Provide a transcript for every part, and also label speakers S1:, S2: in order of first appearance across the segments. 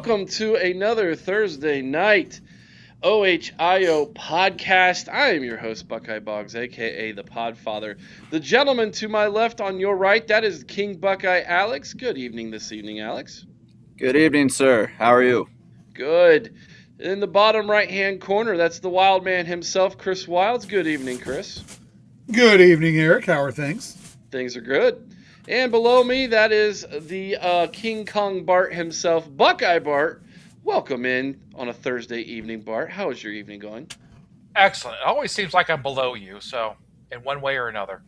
S1: welcome to another Thursday night OHIO podcast. I am your host, Buckeye Boggs, aka the Podfather. The gentleman to my left on your right, that is King Buckeye Alex. Good evening this evening, Alex.
S2: Good evening, sir. How are you?
S1: Good. In the bottom right hand corner, that's the wild man himself, Chris Wilds. Good evening, Chris.
S3: Good evening, Eric. How are things?
S1: Things are good. And below me, that is the King Kong Bart himself, Buckeye Bart. Welcome in on a Thursday evening, Bart. How is your evening going?
S4: Excellent. It always seems like I'm below you, so in one way or another.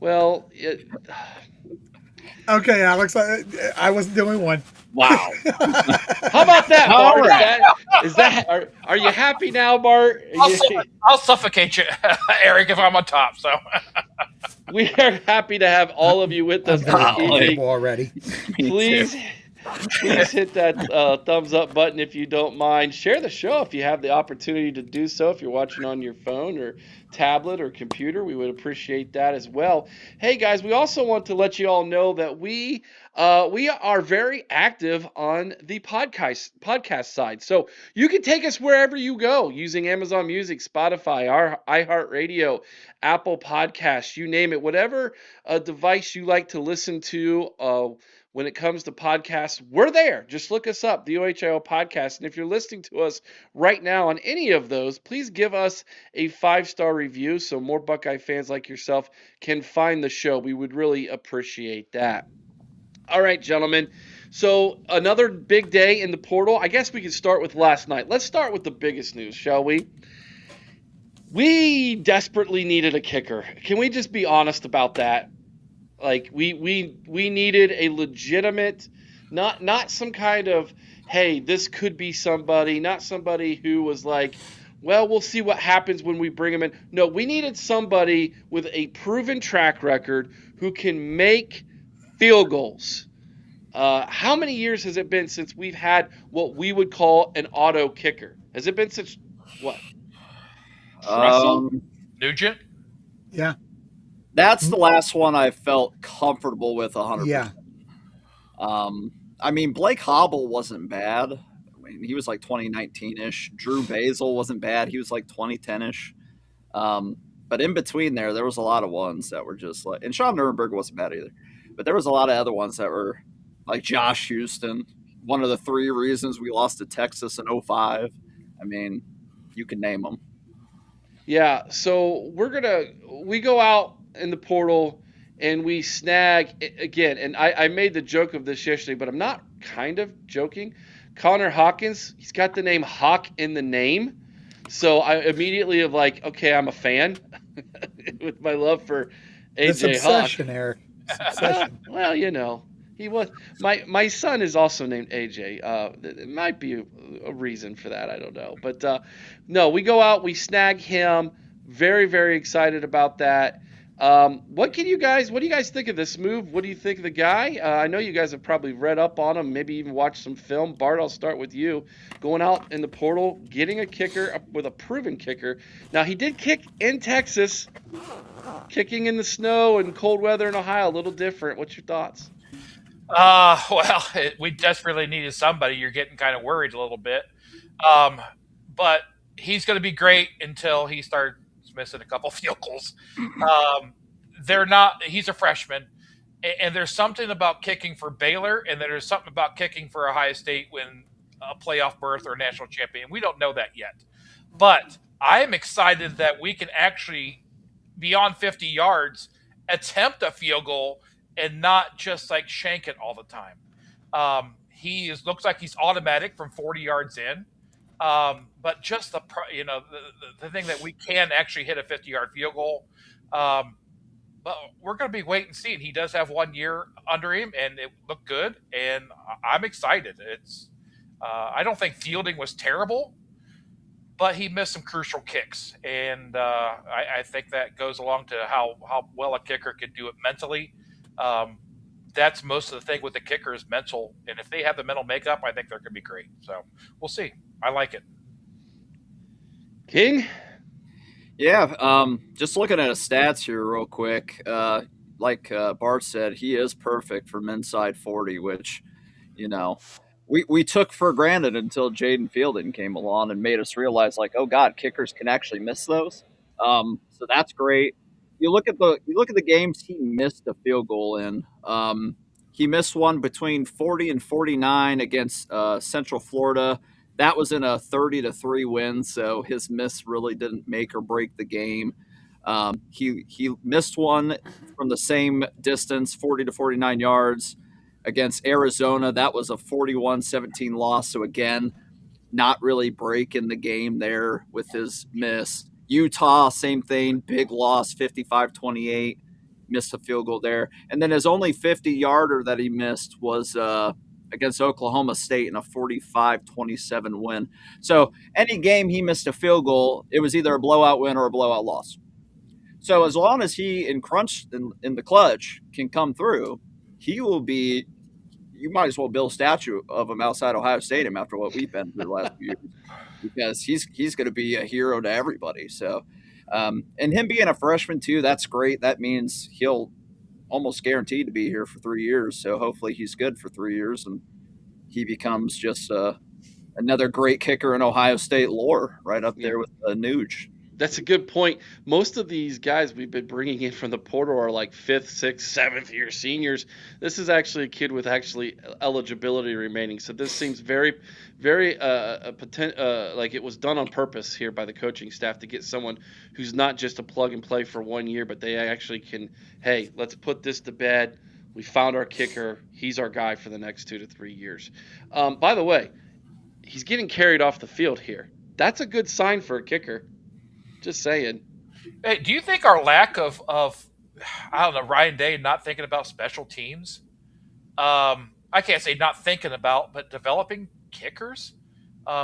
S1: Well,
S3: Okay, Alex, I wasn't doing one.
S1: wow. How about that,
S2: All
S1: Bart?
S2: right.
S1: Is that are you happy now, Bart?
S4: I'll suffocate you, Eric, if I'm on top. So
S1: We are happy to have all of you with us
S3: I'm
S1: this
S3: very
S2: Golly.
S1: evening.
S3: comfortable already.
S2: Me
S1: Please,
S2: too.
S1: please hit that thumbs up button if you don't mind. Share the show if you have the opportunity to do so. If you're watching on your phone or tablet or computer, we would appreciate that as well. Hey guys, we also want to let you all know that we are very active on the podcast side. So you can take us wherever you go using Amazon Music, Spotify, our iHeartRadio, Apple Podcasts, you name it, whatever device you like to listen to. When it comes to podcasts, we're there. Just look us up, the OHIO podcast. And if you're listening to us right now on any of those, please give us a 5-star review so more Buckeye fans like yourself can find the show. We would really appreciate that. All right, gentlemen. So another big day in the portal. I guess we can start with last night. Let's start with the biggest news, shall we? We desperately needed a kicker. Can we just be honest about that? Like we needed a legitimate, not some kind of, hey, this could be somebody, not somebody who was like, well, we'll see what happens when we bring him in. No, we needed somebody with a proven track record who can make field goals. How many years has it been since we've had what we would call an auto kicker? Has it been since what? Tressel?
S4: Nugent.
S3: Yeah,
S2: That's the last one I felt comfortable with 100%.
S3: yeah.
S2: I mean, Blake Hobble wasn't bad. I mean, he was like 2019-ish. Drew Basil wasn't bad. He was like 2010-ish. But in between there was a lot of ones that were just like, and Sean Nuremberg wasn't bad either. But there was a lot of other ones that were like Josh Houston, one of the 3 reasons we lost to Texas in 05. I mean, you can name them.
S1: Yeah, so we go out in the portal and we snag again, and I made the joke of this yesterday, but I'm not kind of joking. Connor Hawkins, he's got the name Hawk in the name. So I immediately have like, okay, I'm a fan with my love for
S3: It's
S1: AJ Hawk.
S3: obsession, Eric. It's obsession.
S1: Well, you know, he was my son is also named AJ. It might be a reason for that. I don't know, but no, we go out, we snag him. Very, very excited about that. What do you guys think of this move? What do you think of the guy? I know you guys have probably read up on him, maybe even watched some film. Bart, I'll start with you. Going out in the portal, getting a kicker with a proven kicker. Now, he did kick in Texas. Kicking in the snow and cold weather in Ohio, a little different. What's your thoughts?
S4: We desperately needed somebody. You're getting kind of worried a little bit, but he's going to be great until he starts missing a couple field goals. They're not. He's a freshman, and there's something about kicking for Baylor, and there's something about kicking for Ohio State when a playoff berth or a national champion. We don't know that yet, but I am excited that we can actually, beyond 50 yards, attempt a field goal and not just like shank it all the time. Looks like he's automatic from 40 yards in. But just the thing that we can actually hit a 50-yard field goal. But we're going to be wait and see. And he does have 1 year under him, and it looked good. And I'm excited. I don't think fielding was terrible, but he missed some crucial kicks, and I think that goes along to how well a kicker can do it mentally. That's most of the thing with the kicker is mental, and if they have the mental makeup, I think they're going to be great. So we'll see. I like it.
S1: King?
S2: Yeah, just looking at his stats here real quick. Like Bart said, he is perfect from inside 40, which, you know, we took for granted until Jaden Fielding came along and made us realize, like, oh God, kickers can actually miss those. So that's great. You look at the games he missed a field goal in. He missed one between 40 and 49 against Central Florida. That was in a 30-3 win, so his miss really didn't make or break the game. He missed one from the same distance, 40 to 49 yards, against Arizona. That was a 41-17 loss. So again, not really breaking the game there with his miss. Utah, same thing, big loss, 55-28. Missed a field goal there. And then his only 50-yarder that he missed was against Oklahoma State in a 45-27 win. So any game he missed a field goal, it was either a blowout win or a blowout loss. So as long as he in crunch in the clutch can come through, he will be. You might as well build a statue of him outside Ohio Stadium after what we've been through the last few years, because he's going to be a hero to everybody. So, and him being a freshman too, that's great. That means he'll almost guaranteed to be here for 3 years. So hopefully he's good for 3 years and he becomes just another great kicker in Ohio State lore, right up there with Nuge.
S1: That's a good point. Most of these guys we've been bringing in from the portal are like 5th, 6th, 7th year seniors. This is actually a kid with actually eligibility remaining. So this seems very, very like it was done on purpose here by the coaching staff to get someone who's not just a plug and play for 1 year, but they actually can, hey, let's put this to bed. We found our kicker. He's our guy for the next 2 to 3 years. By the way, he's getting carried off the field here. That's a good sign for a kicker. Just saying.
S4: Hey, do you think our lack of I don't know, Ryan Day not thinking about special teams? I can't say not thinking about, but developing kickers.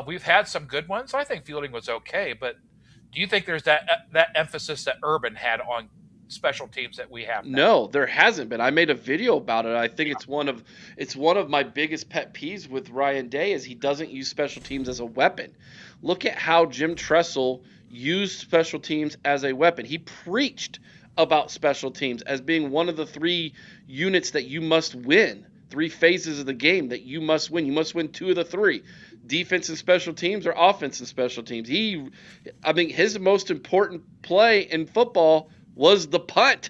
S4: We've had some good ones. I think Fielding was okay, but do you think there's that emphasis that Urban had on special teams that we have now?
S1: No, there hasn't been. I made a video about it. I think it's one of my biggest pet peeves with Ryan Day is he doesn't use special teams as a weapon. Look at how Jim Tressel used special teams as a weapon. He preached about special teams as being one of the 3 units that you must win, 3 phases of the game that you must win. You must win 2 of the 3. Defense and special teams or offense and special teams. His most important play in football was the punt.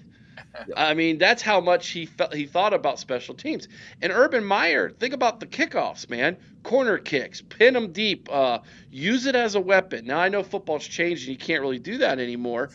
S1: I mean, that's how much he thought about special teams. And Urban Meyer, think about the kickoffs, man. Corner kicks, pin them deep, use it as a weapon. Now, I know football's changed and you can't really do that anymore,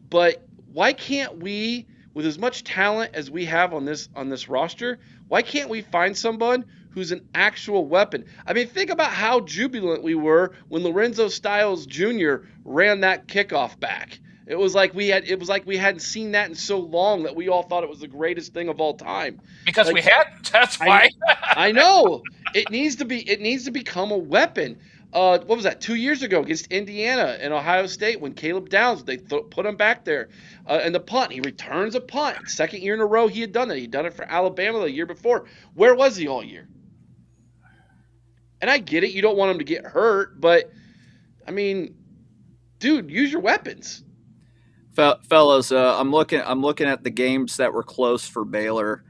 S1: but why can't we, with as much talent as we have on this roster, why can't we find someone who's an actual weapon? I mean, think about how jubilant we were when Lorenzo Styles Jr. ran that kickoff back. It was like we hadn't seen that in so long that we all thought it was the greatest thing of all time.
S4: Because we hadn't. That's why.
S1: I know. It needs to become a weapon. What was that? 2 years ago against Indiana and Ohio State when Caleb Downs, they put him back there. And the punt, he returns a punt. 2nd year in a row he had done that. He'd done it for Alabama the year before. Where was he all year? And I get it. You don't want him to get hurt, but I mean, dude, use your weapons.
S2: Fellas, I'm looking at the games that were close for Baylor.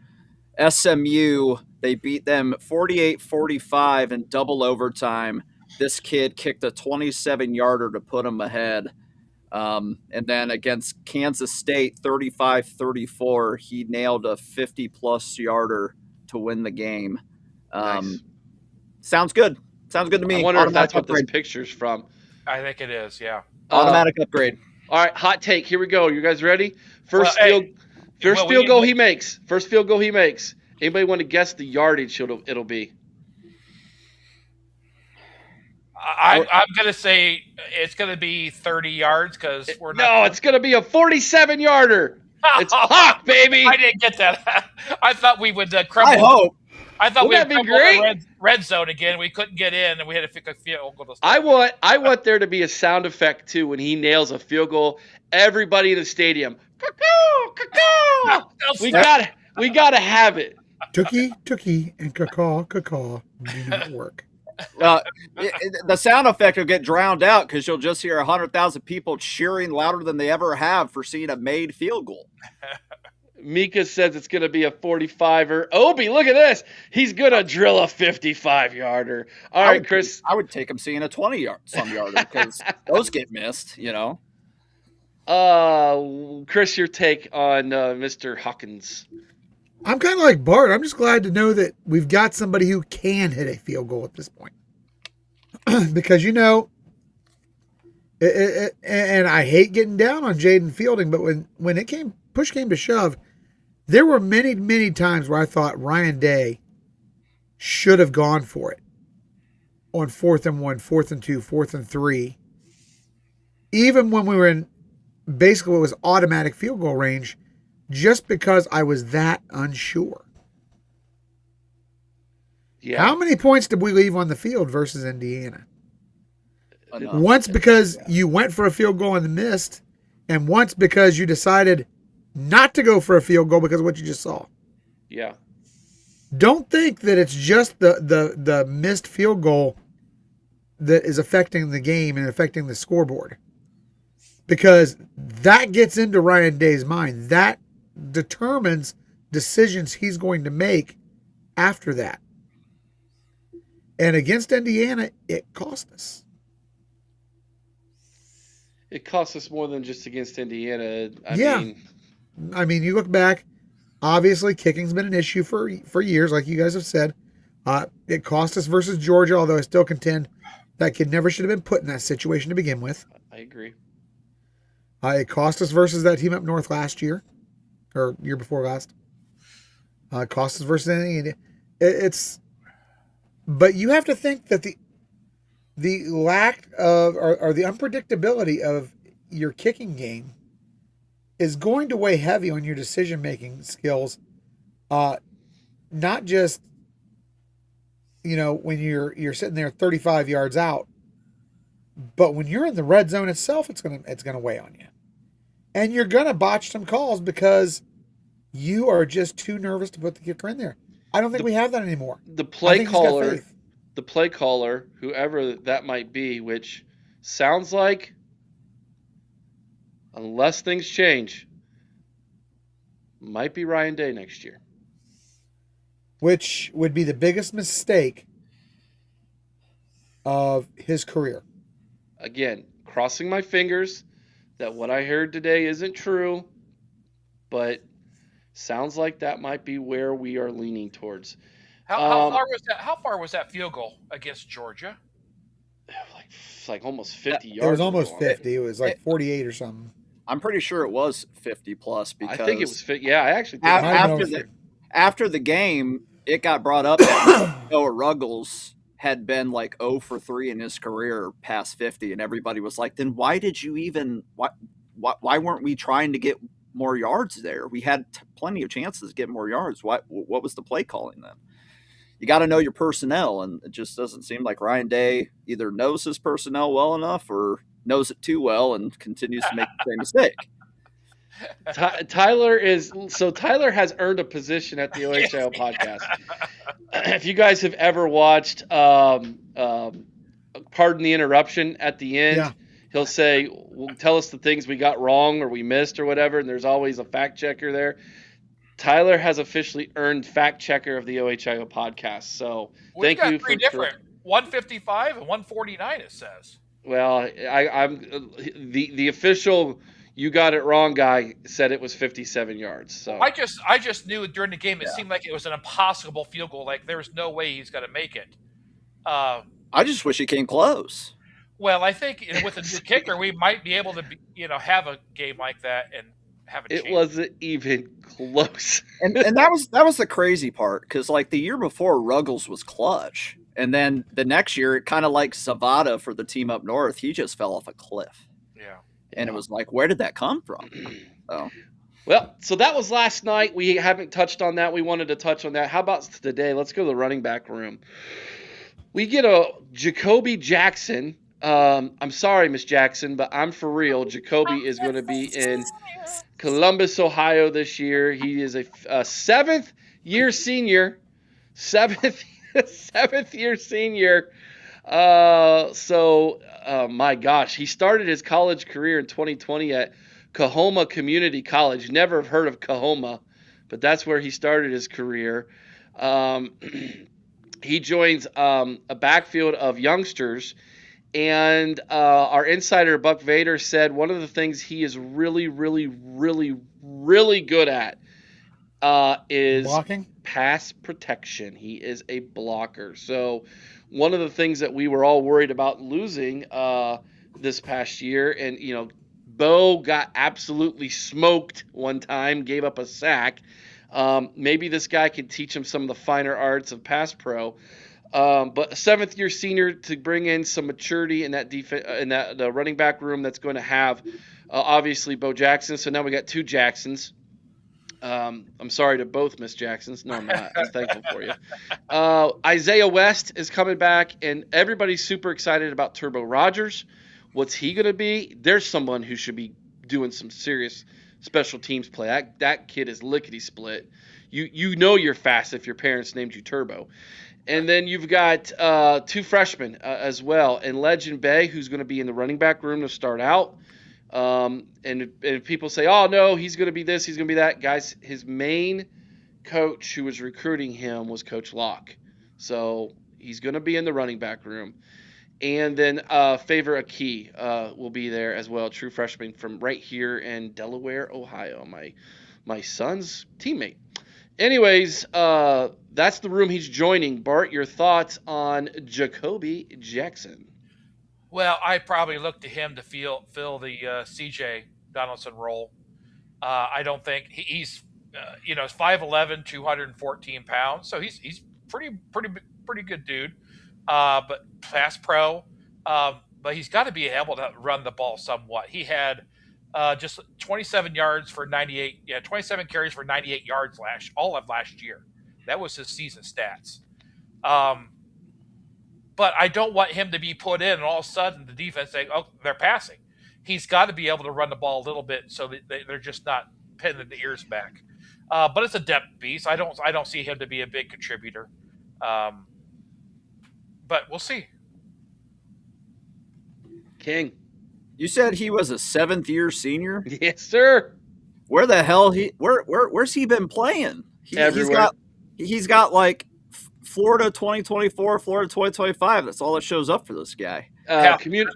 S2: SMU, they beat them 48-45 in double overtime. This kid kicked a 27-yarder to put them ahead. And then against Kansas State, 35-34, he nailed a 50-plus yarder to win the game.
S1: Nice.
S2: Sounds good. Sounds good to me.
S1: I wonder if that's what this picture's from.
S4: I think it is, yeah.
S2: Automatic upgrade.
S1: All right, hot take. Here we go. You guys ready? First field goal he makes. First field goal he makes. Anybody want to guess the yardage it'll be?
S4: I'm going to say it's going to be 30 yards because we're not.
S1: No, it's going to be a 47-yarder. It's hot, baby.
S4: I didn't get that. I thought we would crumble.
S2: I hope.
S4: I thought
S1: Wouldn't
S4: we'd
S1: that be
S4: crumble
S1: great?
S4: the red zone again. We couldn't get in, and we had to pick a field goal.
S1: I want there to be a sound effect too when he nails a field goal. Everybody in the stadium, caw, caw. We gotta have it.
S3: Tookie, and caw do not work.
S2: The sound effect will get drowned out because you'll just hear 100,000 people cheering louder than they ever have for seeing a made field goal.
S1: Mika says it's going to be a 45er. Obi, look at this. He's going to drill a 55-yarder. All right, Chris.
S2: I would take him seeing a 20-some yarder because those get missed, you know.
S1: Chris, your take on Mr. Hawkins.
S3: I'm kind of like Bart. I'm just glad to know that we've got somebody who can hit a field goal at this point. Because, you know, and I hate getting down on Jaden Fielding, but when push came to shove, there were many, many times where I thought Ryan Day should have gone for it on 4th and 1, 4th and 2, 4th and 3. Even when we were in basically what was automatic field goal range, just because I was that unsure.
S1: Yeah.
S3: How many points did we leave on the field versus Indiana?
S2: Enough.
S3: Once because you went for a field goal and missed, and once because you decided not to go for a field goal because of what you just saw.
S1: Yeah.
S3: Don't think that it's just the missed field goal that is affecting the game and affecting the scoreboard. Because that gets into Ryan Day's mind. That determines decisions he's going to make after that. And against Indiana, it cost us.
S1: It cost us more than just against Indiana.
S3: I mean, you look back, obviously kicking's been an issue for years, like you guys have said. It cost us versus Georgia, although I still contend that kid never should have been put in that situation to begin with.
S1: I agree.
S3: It cost us versus that team up north last year, or year before last. It cost us versus Indiana. But you have to think that the lack of or the unpredictability of your kicking game is going to weigh heavy on your decision-making skills. Not just, you know, when you're sitting there 35 yards out, but when you're in the red zone itself, it's gonna weigh on you. And you're gonna botch some calls because you are just too nervous to put the kicker in there. I don't think we have that anymore.
S1: The play caller, whoever that might be, which sounds like, unless things change, might be Ryan Day next year.
S3: Which would be the biggest mistake of his career.
S1: Again, crossing my fingers that what I heard today isn't true, but sounds like that might be where we are leaning towards.
S4: How far was that field goal against Georgia?
S1: Like almost 50 yards.
S3: It was almost 50. It was like 48 or something.
S2: I'm pretty sure it was 50 plus because
S1: I think it was 50. Yeah, I actually think
S2: after the game, it got brought up that Noah Ruggles had been like 0 for 3 in his career past 50, and everybody was like, then why did you even why weren't we trying to get more yards there? We had plenty of chances to get more yards. What was the play calling then? You got to know your personnel, and it just doesn't seem like Ryan Day either knows his personnel well enough or knows it too well and continues to make the same mistake.
S1: Tyler has earned a position at the OHIO podcast. If you guys have ever watched Pardon the Interruption at the end, he'll say, well, tell us the things we got wrong or we missed or whatever, and there's always a fact checker there. Tyler has officially earned fact checker of the OHIO podcast. So thank you for
S4: 155 and 149 it says.
S1: Well, I'm the official you got it wrong guy said it was 57 yards. So
S4: I just knew during the game it seemed like it was an impossible field goal. Like there was no way he's going to make it.
S2: I just wish he came close.
S4: Well, I think with a new kicker, we might be able to have a game like that and have a chance.
S1: It wasn't even close.
S2: and that was the crazy part, because like the year before, Ruggles was clutch. And then the next year, kind of like Zavada for the team up north, he just fell off a cliff.
S4: Yeah.
S2: And it was like, where did that come from?
S1: Well, so that was last night. We haven't touched on that. We wanted to touch on that. How about today? Let's go to the running back room. We get a Jacoby Jackson. I'm sorry, Miss Jackson, but I'm for real. Jacoby is going to be in Columbus, Ohio this year. He is a seventh-year senior. Seventh year senior. My gosh, he started his college career in 2020 at Coahoma Community College. Never heard of Coahoma. but that's where he started his career. He joins a backfield of youngsters. And our insider, Buck Vader, said one of the things he is really, really, really, really good at is
S3: Blocking?
S1: pass protection. He is a blocker. So one of the things that we were all worried about losing this past year, and, Bo got absolutely smoked one time, gave up a sack. Maybe this guy can teach him some of the finer arts of pass pro. But a seventh-year senior to bring in some maturity in that the running back room that's going to have obviously Bo Jackson. So now we got two Jacksons. I'm sorry to both Miss Jacksons. No, I'm not. I'm thankful for you. Isaiah West is coming back, and everybody's super excited about Turbo Rogers. What's he going to be? There's someone who should be doing some serious special teams play. That kid is lickety split. You know you're fast if your parents named you Turbo. And then you've got two freshmen as well, and Legend Bay, who's going to be in the running back room to start out. And people say, oh, no, he's going to be this, he's going to be that. Guys, his main coach who was recruiting him was Coach Locke. So he's going to be in the running back room. And then Favor Aki will be there as well, true freshman from right here in Delaware, Ohio, my son's teammate. Anyways, that's the room he's joining. Bart, your thoughts on Jacoby Jackson?
S4: Well, I probably look to him to fill the CJ Donaldson role. I don't think he's 5'11", 214 pounds, so he's pretty good dude. But pass pro, but he's got to be able to run the ball somewhat. He had just 27 yards for 27 carries for 98 yards all of last year. That was his season stats. But I don't want him to be put in and all of a sudden the defense saying, oh, they're passing. He's got to be able to run the ball a little bit so that they're just not pinning the ears back. But it's a depth piece. I don't see him to be a big contributor. But we'll see.
S1: King.
S2: You said he was a 7th-year senior?
S1: Yes, sir.
S2: Where the hell where's he been playing?
S1: Everywhere.
S2: He's got like Florida 2024, Florida 2025. That's all that shows up for this guy.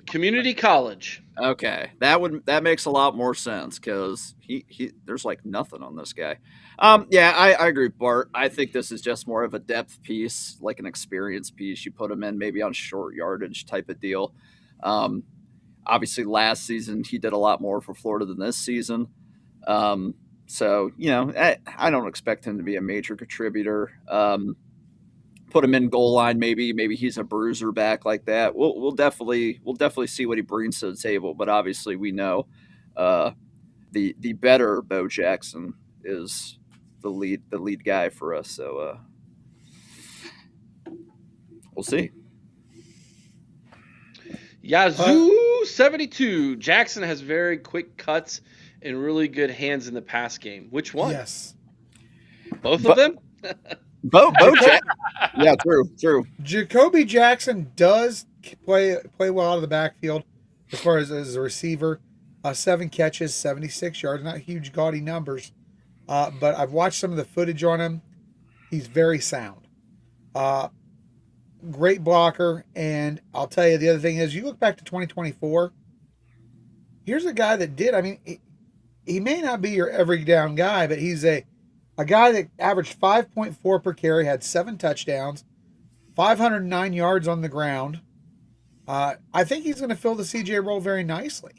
S1: Community college.
S2: Okay, that makes a lot more sense because he there's like nothing on this guy. Yeah, I agree with Bart. I think this is just more of a depth piece, like an experience piece. You put him in maybe on short yardage type of deal. Obviously, last season he did a lot more for Florida than this season. So I don't expect him to be a major contributor. Put him in goal line, maybe he's a bruiser back like that. We'll definitely see what he brings to the table. But obviously, we know the better Bo Jackson is the lead guy for us. So we'll see.
S1: Yazoo 72. Jackson has very quick cuts and really good hands in the pass game. Which one?
S3: Yes.
S1: Both of them?
S2: Bo Jackson. Yeah, true.
S3: Jacoby Jackson does play well out of the backfield as far as a receiver. 7 catches, 76 yards, not huge gaudy numbers. But I've watched some of the footage on him. He's very sound. Great blocker. And I'll tell you, the other thing is, you look back to 2024, here's a guy that did, he may not be your every down guy, but he's a guy that averaged 5.4 per carry, had 7 touchdowns, 509 yards on the ground. I think he's going to fill the CJ role very nicely.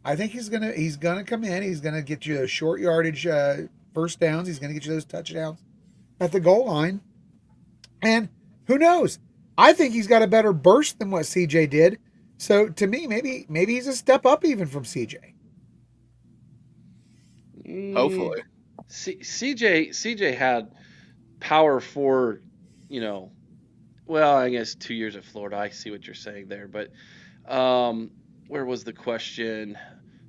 S3: I think he's gonna come in. He's gonna get you a short yardage first downs. He's gonna get you those touchdowns at the goal line. And who knows? I think he's got a better burst than what CJ did. So to me, maybe he's a step up even from CJ.
S2: Hopefully.
S1: CJ had power for, well, I guess 2 years at Florida. I see what you're saying there. But where was the question?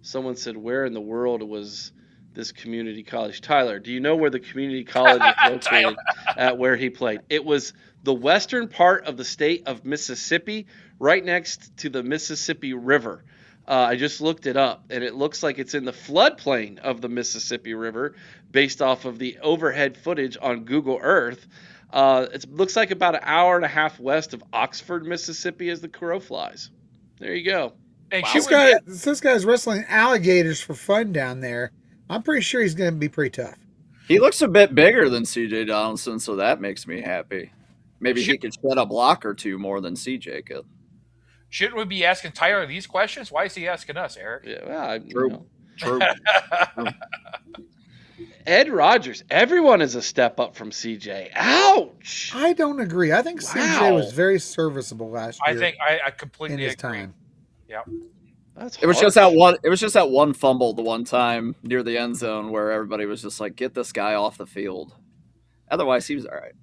S1: Someone said, where in the world was this community college? Tyler, do you know where the community college is located at where he played? It was the western part of the state of Mississippi, right next to the Mississippi River. I just looked it up, and it looks like it's in the floodplain of the Mississippi River, based off of the overhead footage on Google Earth. It looks like about an hour and a half west of Oxford, Mississippi, as the crow flies. There you go.
S4: Hey,
S2: Wow.
S4: should we
S3: This guy's wrestling alligators for fun down there. I'm pretty sure he's going to be pretty tough.
S2: He looks a bit bigger than CJ Donaldson, so that makes me happy. Maybe he could shed a block or two more than CJ could.
S4: Shouldn't we be asking Tyler these questions? Why is he asking us, Eric?
S1: Yeah, well,
S2: True. True.
S1: Ed Rogers. Everyone is a step up from CJ. Ouch.
S3: I don't agree. I think CJ
S1: Wow.
S3: was very serviceable last year
S4: I think I
S3: in
S4: completely
S3: his
S4: agree.
S3: time.
S4: Yep.
S1: That's
S2: It was just
S1: harsh.
S2: that one. It was just that one fumble the one time near the end zone where everybody was just like, "Get this guy off the field." Otherwise, he was all right.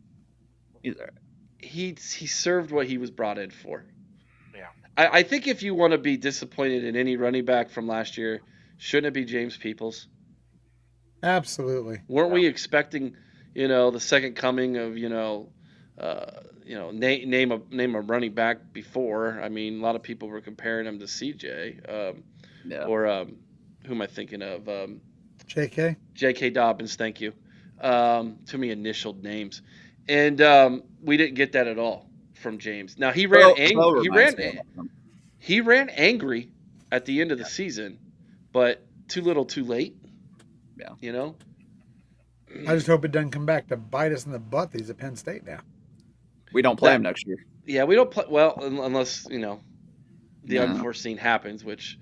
S2: He's all right.
S1: He served what he was brought in for.
S4: Yeah.
S1: I think if you want to be disappointed in any running back from last year, shouldn't it be James Peoples?
S3: Absolutely.
S1: Weren't we expecting, the second coming of, name a running back before? I mean, a lot of people were comparing him to CJ,
S2: Yeah.
S1: or who am I thinking of?
S3: JK?
S1: J.K. Dobbins. Thank you. Too many initialed names, and we didn't get that at all from James. Now he ran
S2: Bo
S1: he
S2: reminds
S1: ran
S2: me of him.
S1: he ran angry at the end of the season, but too little, too late.
S2: Yeah.
S3: I just hope it doesn't come back to bite us in the butt that he's at Penn State now.
S2: We don't play him next year.
S1: Yeah, we don't play well unless the
S2: No.
S1: unforeseen happens, which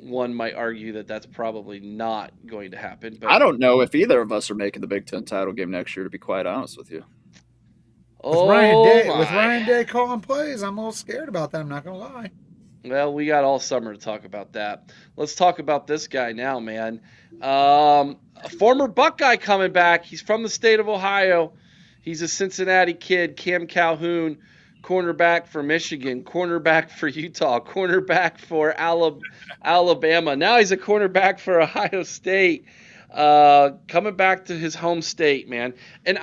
S1: one might argue that that's probably not going to happen. But
S2: I don't know if either of us are making the Big Ten title game next year. To be quite honest with you.
S3: With Ryan
S1: my.
S3: Day calling plays, I'm a little scared about that. I'm not going to lie.
S1: Well, we got all summer to talk about that. Let's talk about this guy now, man. A former Buckeye coming back. He's from the state of Ohio. He's a Cincinnati kid, Cam Calhoun, cornerback for Michigan, cornerback for Utah, cornerback for Alabama. Now he's a cornerback for Ohio State. Coming back to his home state, man. And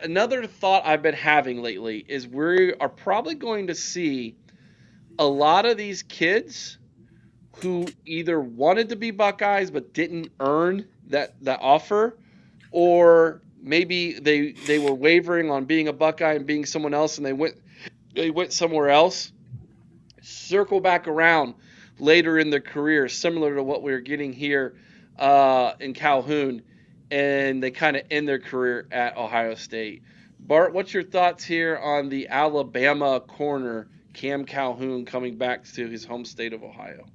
S1: another thought I've been having lately is we are probably going to see a lot of these kids who either wanted to be Buckeyes but didn't earn that offer, or maybe they were wavering on being a Buckeye and being someone else, and they went somewhere else, circle back around later in their career, similar to what we're getting here in Calhoun, and they kind of end their career at Ohio State. Bart, what's your thoughts here on the Alabama corner, Cam Calhoun, coming back to his home state of Ohio?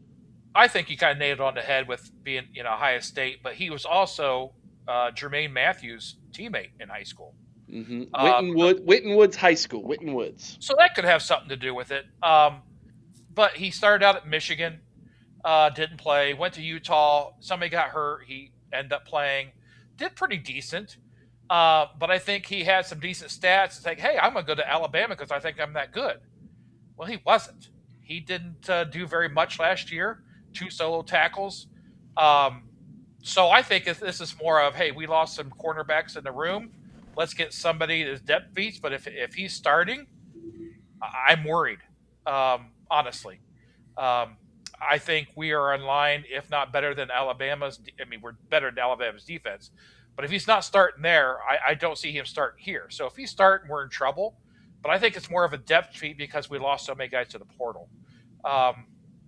S4: I think you kind of nailed it on the head with being, Ohio State, but he was also Jermaine Matthews' teammate in high school.
S1: Mm-hmm. Witten Woods High School, Witten Woods.
S4: So that could have something to do with it. But he started out at Michigan, didn't play, went to Utah. Somebody got hurt. He ended up playing, did pretty decent. But I think he had some decent stats. It's like, hey, I'm going to go to Alabama because I think I'm that good. Well, he wasn't. He didn't do very much last year. 2 solo tackles. So I think this is more of, hey, we lost some cornerbacks in the room. Let's get somebody that's depth piece. But if he's starting, I'm worried, honestly. I think we are in line, if not better than Alabama's. I mean, we're better than Alabama's defense. But if he's not starting there, I don't see him starting here. So if he's starting, we're in trouble. But I think it's more of a depth feat because we lost so many guys to the portal.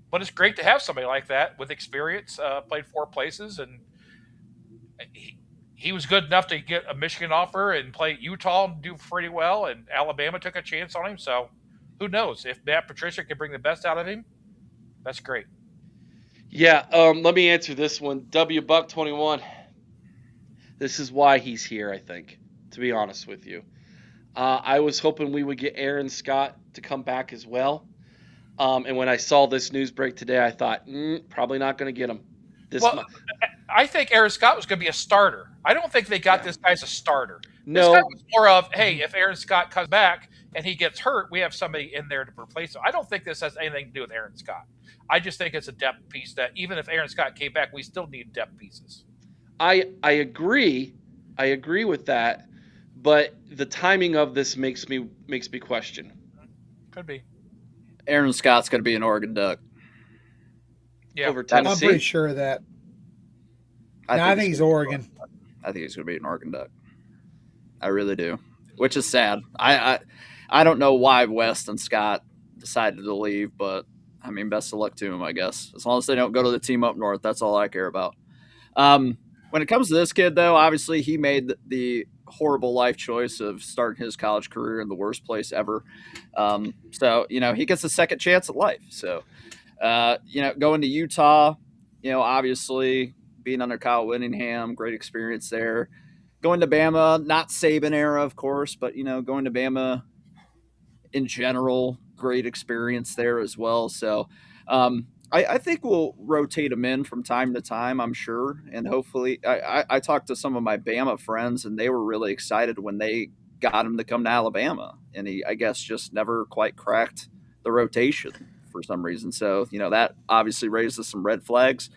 S4: But it's great to have somebody like that with experience, played 4 places, and he was good enough to get a Michigan offer and play at Utah and do pretty well, and Alabama took a chance on him. So who knows? If Matt Patricia can bring the best out of him, that's great.
S1: Yeah, let me answer this one. W Buck 21. This is why he's here, I think, to be honest with you. I was hoping we would get Aaron Scott to come back as well. And when I saw this news break today, I thought, probably not going to get him.
S4: I think Aaron Scott was going to be a starter. I don't think they got this guy as a starter.
S1: No.
S4: This guy was more of, hey, if Aaron Scott comes back and he gets hurt, we have somebody in there to replace him. I don't think this has anything to do with Aaron Scott. I just think it's a depth piece that even if Aaron Scott came back, we still need depth pieces.
S1: I agree. I agree with that. But the timing of this makes me question.
S4: Could be.
S2: Aaron Scott's going to be an Oregon Duck.
S4: Yeah.
S1: over
S3: I'm
S1: Tennessee.
S3: pretty sure of that. I think he's Oregon.
S2: I think he's going to be an Oregon Duck. I really do, which is sad. I don't know why West and Scott decided to leave, but I mean, best of luck to him, I guess. As long as they don't go to the team up north, that's all I care about. When it comes to this kid, though, obviously he made the horrible life choice of starting his college career in the worst place ever. So, he gets a second chance at life. So, going to Utah, obviously being under Kyle Whittingham, great experience there. Going to Bama, not Saban era, of course, but, going to Bama in general, great experience there as well. So, I think we'll rotate him in from time to time, I'm sure. And hopefully, I talked to some of my Bama friends, and they were really excited when they got him to come to Alabama. And he, I guess, just never quite cracked the rotation for some reason. So, that obviously raises some red flags.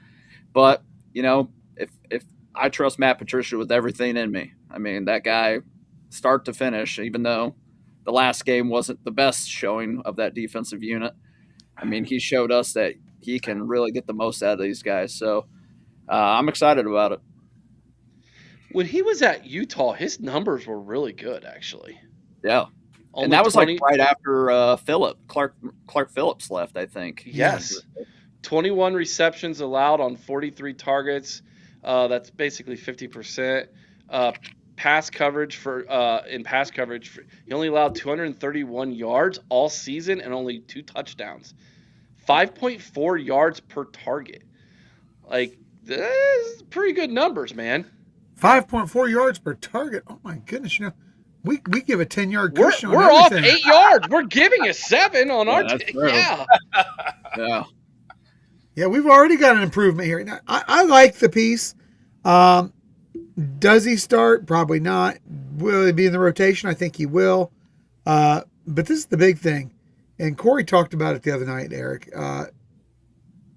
S2: But, if I trust Matt Patricia with everything in me, I mean, that guy, start to finish, even though the last game wasn't the best showing of that defensive unit, I mean, he showed us that he can really get the most out of these guys. So I'm excited about it.
S1: When he was at Utah, his numbers were really good, actually.
S2: Yeah.
S1: Only
S2: And that was
S1: 20
S2: like right after Clark Phillips left, I think.
S1: Yes. 21 receptions allowed on 43 targets. That's basically 50%. Pass coverage he only allowed 231 yards all season and only 2 touchdowns. 5.4 yards per target. Like, this is pretty good numbers, man.
S3: 5.4 yards per target. Oh my goodness! We give a 10-yard cushion.
S1: We're off 8 yards. We're giving a 7 on our
S2: that's
S1: team.
S2: true.
S1: Yeah.
S2: Yeah.
S3: Yeah, we've already got an improvement here. Now, I like the piece. Does he start? Probably not. Will he be in the rotation? I think he will. But this is the big thing. And Corey talked about it the other night, Eric.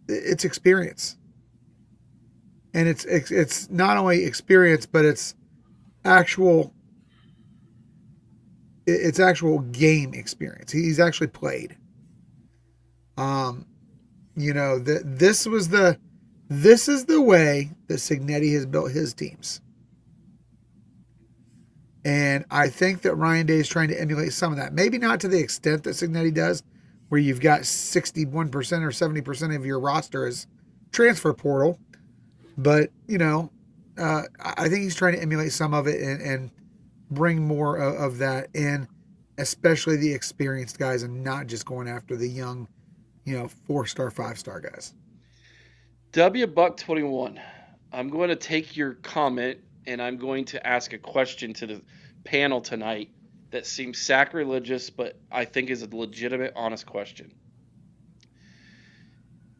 S3: It's experience. And it's not only experience, but it's actual game experience. He's actually played. This is the way that Cignetti has built his teams. And I think that Ryan Day is trying to emulate some of that. Maybe not to the extent that Cignetti does, where you've got 61% or 70% of your roster is transfer portal. But, I think he's trying to emulate some of it and bring more of that in, especially the experienced guys, and not just going after the young, 4-star, 5-star guys.
S1: Buck21, I'm going to take your comment and I'm going to ask a question to the panel tonight that seems sacrilegious, but I think is a legitimate, honest question.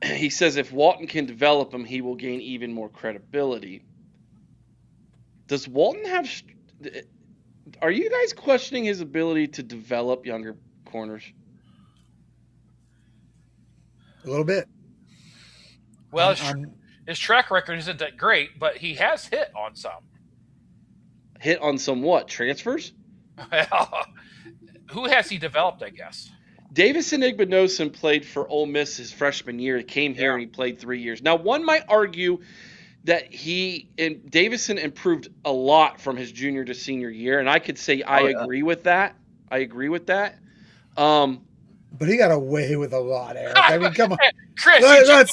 S1: He says if Walton can develop him, he will gain even more credibility. Does Walton have... Are you guys questioning his ability to develop younger corners?
S3: A little bit.
S4: Well, his track record isn't that great, but he has hit on some.
S1: Hit on some what? Transfers?
S4: Well, who has he developed, I guess?
S1: Davison Igbinosun played for Ole Miss his freshman year. He came here and he played 3 years. Now, one might argue that Davison improved a lot from his junior to senior year, and I could say I agree with that.
S3: But he got away with a lot, Eric. I mean, come on.
S4: Chris,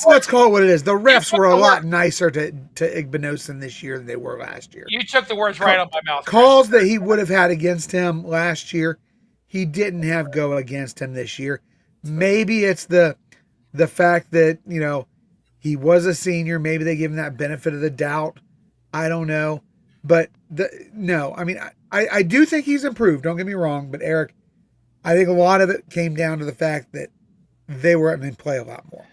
S3: let's call it what it is. The refs were a lot nicer to Igbinosun this year than they were last year.
S4: You took the words right out of my mouth.
S3: Calls that he would have had against him last year, he didn't have go against him this year. Maybe it's the fact that, he was a senior. Maybe they give him that benefit of the doubt. I don't know. But I do think he's improved. Don't get me wrong. But Eric, I think a lot of it came down to the fact that they were letting him play a lot more.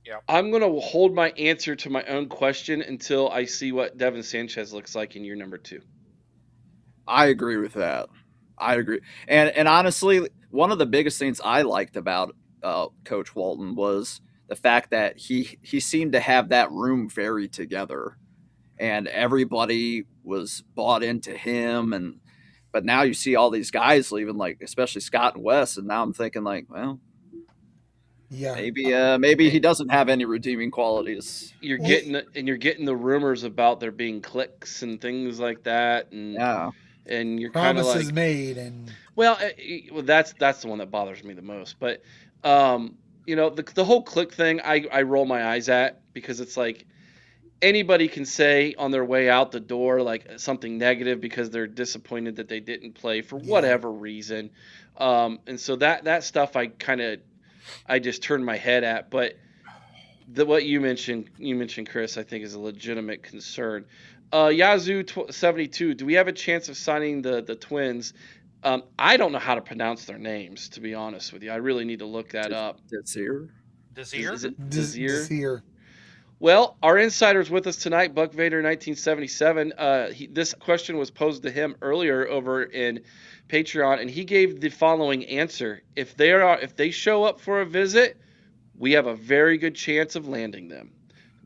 S4: Yeah.
S1: I'm going to hold my answer to my own question until I see what Devin Sanchez looks like in year number 2.
S2: I agree with that. I agree. And honestly, one of the biggest things I liked about Coach Walton was the fact that he seemed to have that room very together, and everybody was bought into him. But now you see all these guys leaving, like especially Scott and Wes, and now I'm thinking like, well,
S3: Yeah.
S2: Maybe he doesn't have any redeeming qualities.
S1: You're
S3: Well,
S1: getting the rumors about there being clicks and things like that,
S2: Yeah.
S1: and you're kind of
S3: Promises
S1: like,
S3: made and
S1: well, that's the one that bothers me the most. But the whole click thing, I roll my eyes at, because it's like anybody can say on their way out the door like something negative because they're disappointed that they didn't play for
S3: Yeah.
S1: whatever reason, and so that stuff I just turn my head at. But what you mentioned, Chris, I think is a legitimate concern. Yazoo 72, do we have a chance of signing the Twins? I don't know how to pronounce their names, to be honest with you. I really need to look that up.
S2: Desir?
S4: Desir?
S1: Is it
S3: Desir.
S1: Desir? Well, our insider's with us tonight, Buck Vader 1977. This question was posed to him earlier over in Patreon, and he gave the following answer: if they show up for a visit, we have a very good chance of landing them.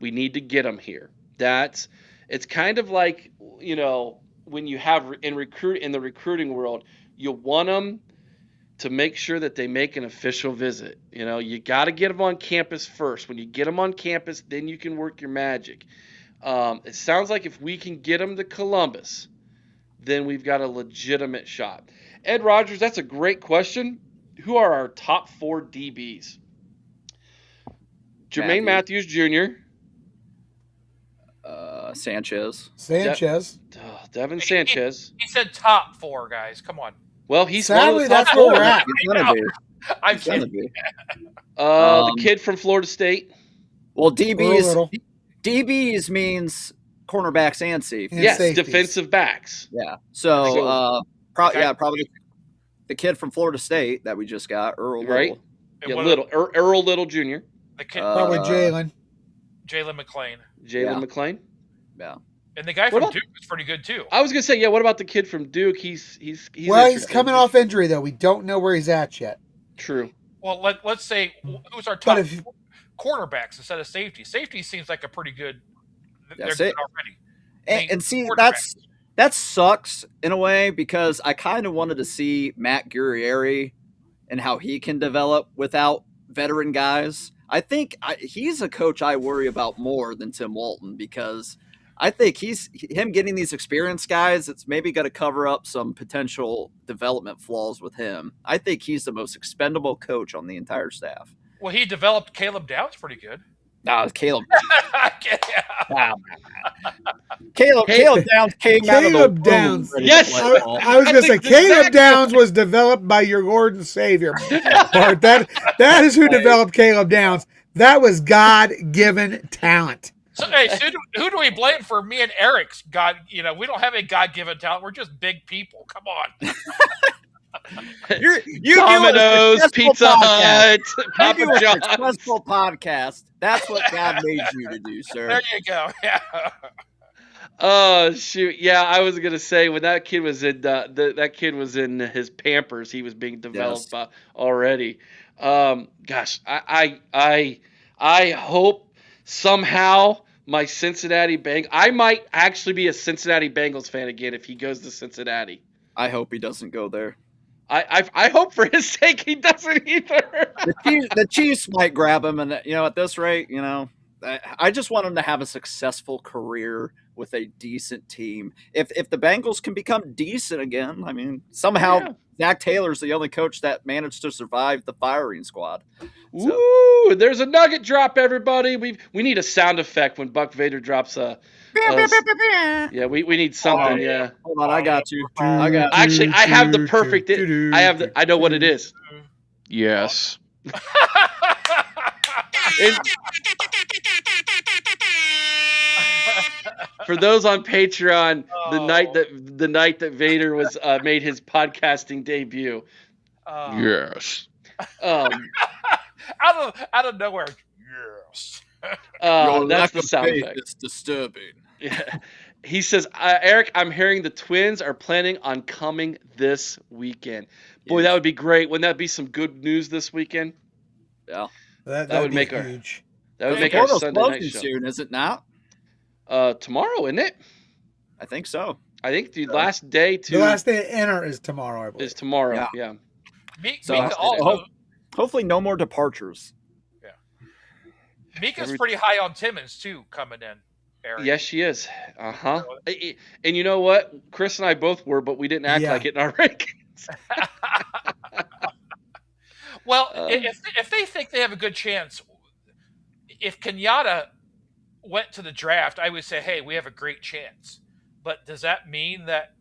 S1: We need to get them here. It's kind of like, when you have in the recruiting world, you want them to make sure that they make an official visit. You got to get them on campus first. When you get them on campus, then you can work your magic. It sounds like if we can get them to Columbus, then we've got a legitimate shot. Ed Rogers, that's a great question. Who are our top 4 DBs? Jermaine Matthews Jr.
S2: Sanchez.
S1: Devin Sanchez.
S4: He said top 4 guys. Come on.
S1: Well, he's
S3: sadly
S1: one of the top
S3: that's where
S1: 4.
S3: we're at.
S2: He's gonna be.
S4: I'm
S2: He's gonna
S4: kidding.
S2: be.
S1: The kid from Florida State.
S2: Well,
S3: Little.
S2: DBs means cornerbacks and safeties.
S3: And
S1: Yes,
S3: safeties.
S1: defensive backs.
S2: Yeah. So,
S4: Okay.
S2: probably the kid from Florida State that we just got, Earl
S1: Right?
S2: Little.
S4: And
S1: Yeah,
S4: what
S1: Little Earl Little Jr.
S4: The kid,
S3: Probably Jalen.
S4: Jalen McClain.
S1: Jalen McClain.
S2: Yeah.
S4: And the guy
S1: What
S4: from
S1: about-
S4: Duke is pretty good too.
S1: I was gonna say, yeah. What about the kid from Duke? He's
S3: Well, he's
S1: interesting.
S3: coming off injury though. We don't know where he's at yet.
S1: True.
S4: Well, let's say who's our
S3: But
S4: top
S3: if
S4: quarterbacks instead of safety. Safety seems like a pretty good. They're
S2: That's
S4: good
S2: it.
S4: already. I mean,
S2: And see,
S4: quarterbacks.
S2: that sucks in a way, because I kind of wanted to see Matt Guerrieri and how he can develop without veteran guys. I think he's a coach I worry about more than Tim Walton, because I think him getting these experienced guys, it's maybe going to cover up some potential development flaws with him. I think he's the most expendable coach on the entire staff.
S4: Well, he developed Caleb Downs pretty good.
S2: No, Caleb.
S4: Yeah.
S2: Caleb Downs came out of the
S3: Caleb
S2: womb
S3: Downs.
S2: ready to
S1: Yes!
S2: play ball.
S3: I was gonna say
S1: think the
S3: Caleb
S1: exact-
S3: Downs was developed by your Lord and Savior. Bart. That is who developed Caleb Downs. That was God-given talent.
S4: So, who do we blame for me and Eric's God? We don't have a God-given talent. We're just big people. Come on.
S2: You
S1: Domino's,
S2: do a successful
S1: Pizza
S2: podcast.
S1: Hut,
S2: You
S1: Papa
S2: do a
S1: John's.
S2: successful podcast. That's what God made you to do, sir.
S4: There you go. Yeah.
S1: Oh shoot! Yeah, I was gonna say when that kid was in that kid was in his Pampers, he was being developed already. Gosh, I hope somehow my Cincinnati I might actually be a Cincinnati Bengals fan again if he goes to Cincinnati.
S2: I hope he doesn't go there.
S1: I hope for his sake he doesn't either.
S2: The Chiefs might grab him, and at this rate, I just want him to have a successful career with a decent team. If the Bengals can become decent again, I mean, somehow Zach Taylor's the only coach that managed to survive the firing squad. So,
S1: Ooh, there's a nugget drop, everybody. We need a sound effect when Buck Vader drops a. Yeah, we need something. Yeah.
S2: hold on, I got you. I got.
S1: Actually, I have the perfect. I know what it is. Yes. For those on Patreon, the night that Vader was made his podcasting debut. Yes.
S4: Out of nowhere. Yes.
S1: That's the sound effect.
S2: It's disturbing.
S1: Yeah. He says, Eric, I'm hearing the Twins are planning on coming this weekend. Boy, that would be great. Wouldn't that be some good news this weekend?
S2: Yeah.
S3: That
S1: would
S3: be
S1: make our-
S3: huge.
S1: That would
S2: The
S1: make our
S2: portal's
S1: Sunday night
S2: closing
S1: show.
S2: soon, is it not?
S1: Tomorrow, isn't it?
S2: I think so.
S1: I think the last day
S3: The last day to enter is tomorrow, I believe.
S1: is tomorrow. Yeah.
S2: So
S4: Mika also,
S2: hopefully no more departures.
S4: Mika's pretty high on Timmons too, coming in. Eric.
S1: Yes, she is. And you know what? Chris and I both were, but we didn't act
S3: Yeah.
S1: like it in our rankings.
S4: Well, if they think they have a good chance, if Kenyatta went to the draft, I would say, hey, we have a great chance. But does that mean that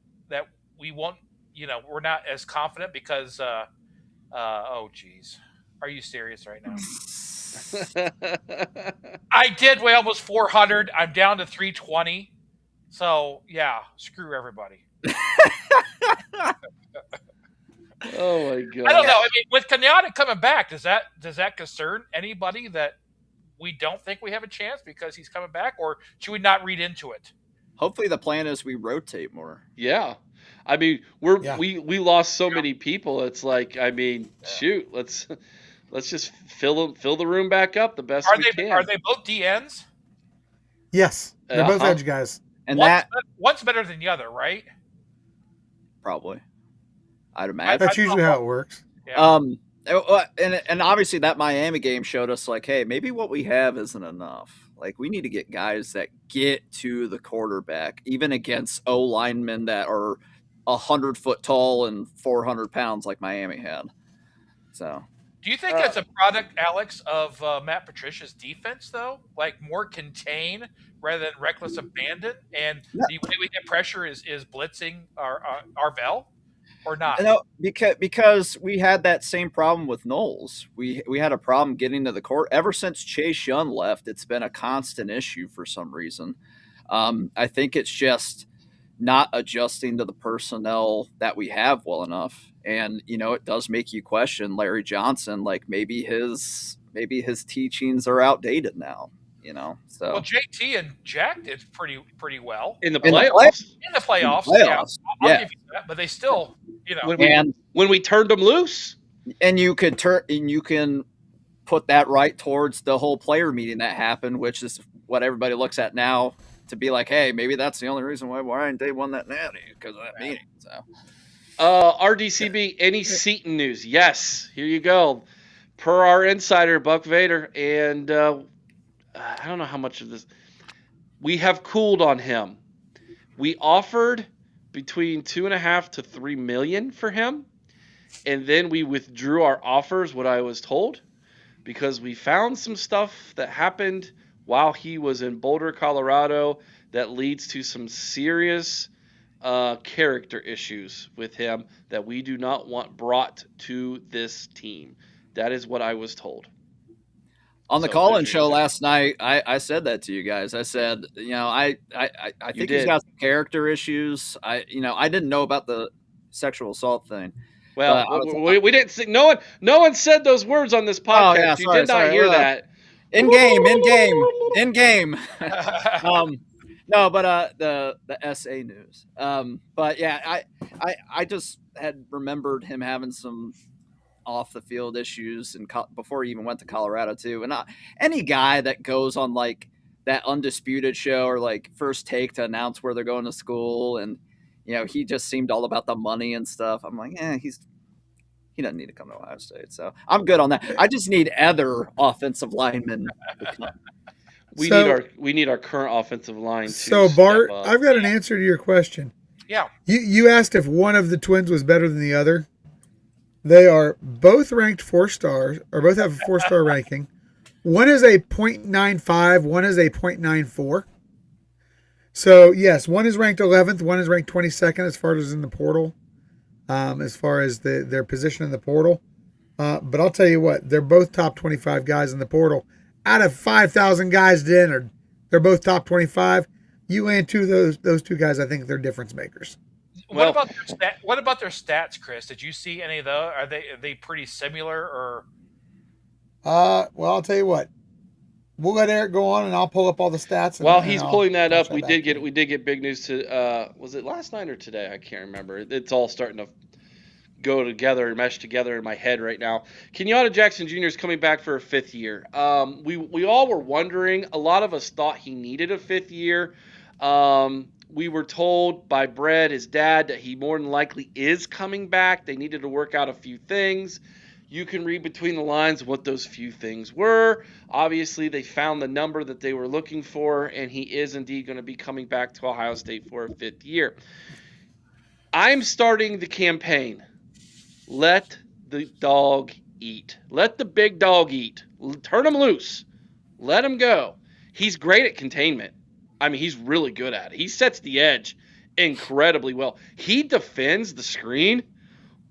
S4: we won't? We're not as confident because oh geez, are you serious right now? I did weigh almost 400. I'm down to 320. So yeah, screw everybody.
S1: Oh my god!
S4: I don't know. I mean, with Kenyatta coming back, does that concern anybody that we don't think we have a chance because he's coming back, or should we not read into it?
S2: Hopefully, the plan is we rotate more.
S1: Yeah, I mean we lost so many people. It's like, I mean, shoot, let's just fill the room back up the best we can.
S4: Are they both DNs?
S3: Yes, they're both edge guys.
S2: And
S4: one's better than the other, right?
S2: Probably, I'd imagine.
S3: That's usually how it works.
S4: Yeah.
S2: And obviously that Miami game showed us, like, hey, maybe what we have isn't enough. Like, we need to get guys that get to the quarterback, even against O linemen that are 100 foot tall and 400 pounds, like Miami had. So,
S4: do you think that's a product, Alex, of Matt Patricia's defense, though? Like more contain rather than reckless abandon, and the way we get pressure is blitzing Arvell? Or not?
S2: No, because we had that same problem with Knowles. We had a problem getting to the court. Ever since Chase Young left, it's been a constant issue for some reason. I think it's just not adjusting to the personnel that we have well enough. And, it does make you question Larry Johnson. Like, maybe his teachings are outdated now. So
S4: well, JT and Jack did pretty well
S1: in the playoffs.
S4: In the playoffs,
S2: yeah,
S4: I'll give you that. But they still,
S1: when we turned them loose,
S2: and you can put that right towards the whole player meeting that happened, which is what everybody looks at now to be like, hey, maybe that's the only reason why they won that natty, because of that meeting. So,
S1: RDCB, any Seton news? Yes, here you go. Per our insider Buck Vader, and I don't know how much of this we have cooled on him. We offered between $2.5 to $3 million for him, and then we withdrew our offers, what I was told, because we found some stuff that happened while he was in Boulder, Colorado, that leads to some serious character issues with him that we do not want brought to this team. That is what I was told.
S2: On the call-in show last night, I said that to you guys. I said, I think he's got some character issues. I didn't know about the sexual assault thing.
S1: Well, we didn't see. No one said those words on this podcast.
S2: Oh, yeah,
S1: you did not hear that.
S2: In game. No, but the SA news. But yeah, I just had remembered him having some off the field issues and before he even went to Colorado too. And any guy that goes on like that Undisputed show or like First Take to announce where they're going to school, and he just seemed all about the money and stuff. I'm like, he doesn't need to come to Ohio State, so I'm good on that. I just need other offensive linemen.
S1: We need our current offensive line.
S3: So Bart, I've got an answer to your question.
S4: Yeah.
S3: You asked if one of the twins was better than the other. They are both ranked 4 stars, or both have a 4-star ranking. One is a 0.95, one is a 0.94. So, yes, one is ranked 11th, one is ranked 22nd as far as in the portal, as far as their position in the portal. But I'll tell you what, they're both top 25 guys in the portal. Out of 5,000 guys that entered, they're both top 25. You land those two guys, I think they're difference makers.
S4: What about their stats, Chris? Did you see any of those? Are they pretty similar or?
S3: Well, I'll tell you what. We'll let Eric go on, and I'll pull up all the stats.
S1: While he's pulling that up, we did get big news to. Was it last night or today? I can't remember. It's all starting to go together and mesh together in my head right now. Kenyatta Jackson Jr. is coming back for a 5th year. We all were wondering. A lot of us thought he needed a 5th year. We were told by Brett, his dad, that he more than likely is coming back. They needed to work out a few things. You can read between the lines what those few things were. Obviously, they found the number that they were looking for, and he is indeed going to be coming back to Ohio State for a 5th year. I'm starting the campaign. Let the dog eat. Let the big dog eat. Turn him loose. Let him go. He's great at containment. I mean, he's really good at it. He sets the edge incredibly well. He defends the screen.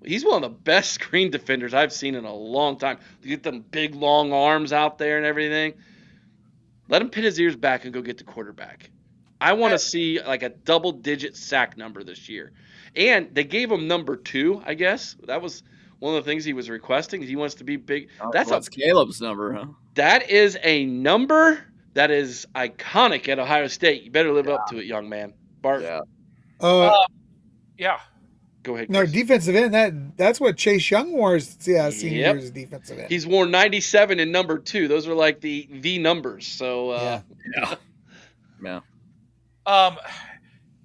S1: He's one of the best screen defenders I've seen in a long time. You get them big, long arms out there and everything. Let him pin his ears back and go get the quarterback. I want to see like a double-digit sack number this year. And they gave him number 2, I guess. That was one of the things he was requesting. He wants to be big.
S2: That's Caleb's number, huh?
S1: That is a number that is iconic at Ohio State. You better live up to it, young man. Bart.
S2: Yeah.
S4: Yeah.
S1: Go ahead.
S3: No,
S1: Chris.
S3: defensive end. That's what Chase Young wore his senior year as defensive end.
S1: He's worn 97 and number 2. Those are like the numbers. So
S2: Yeah.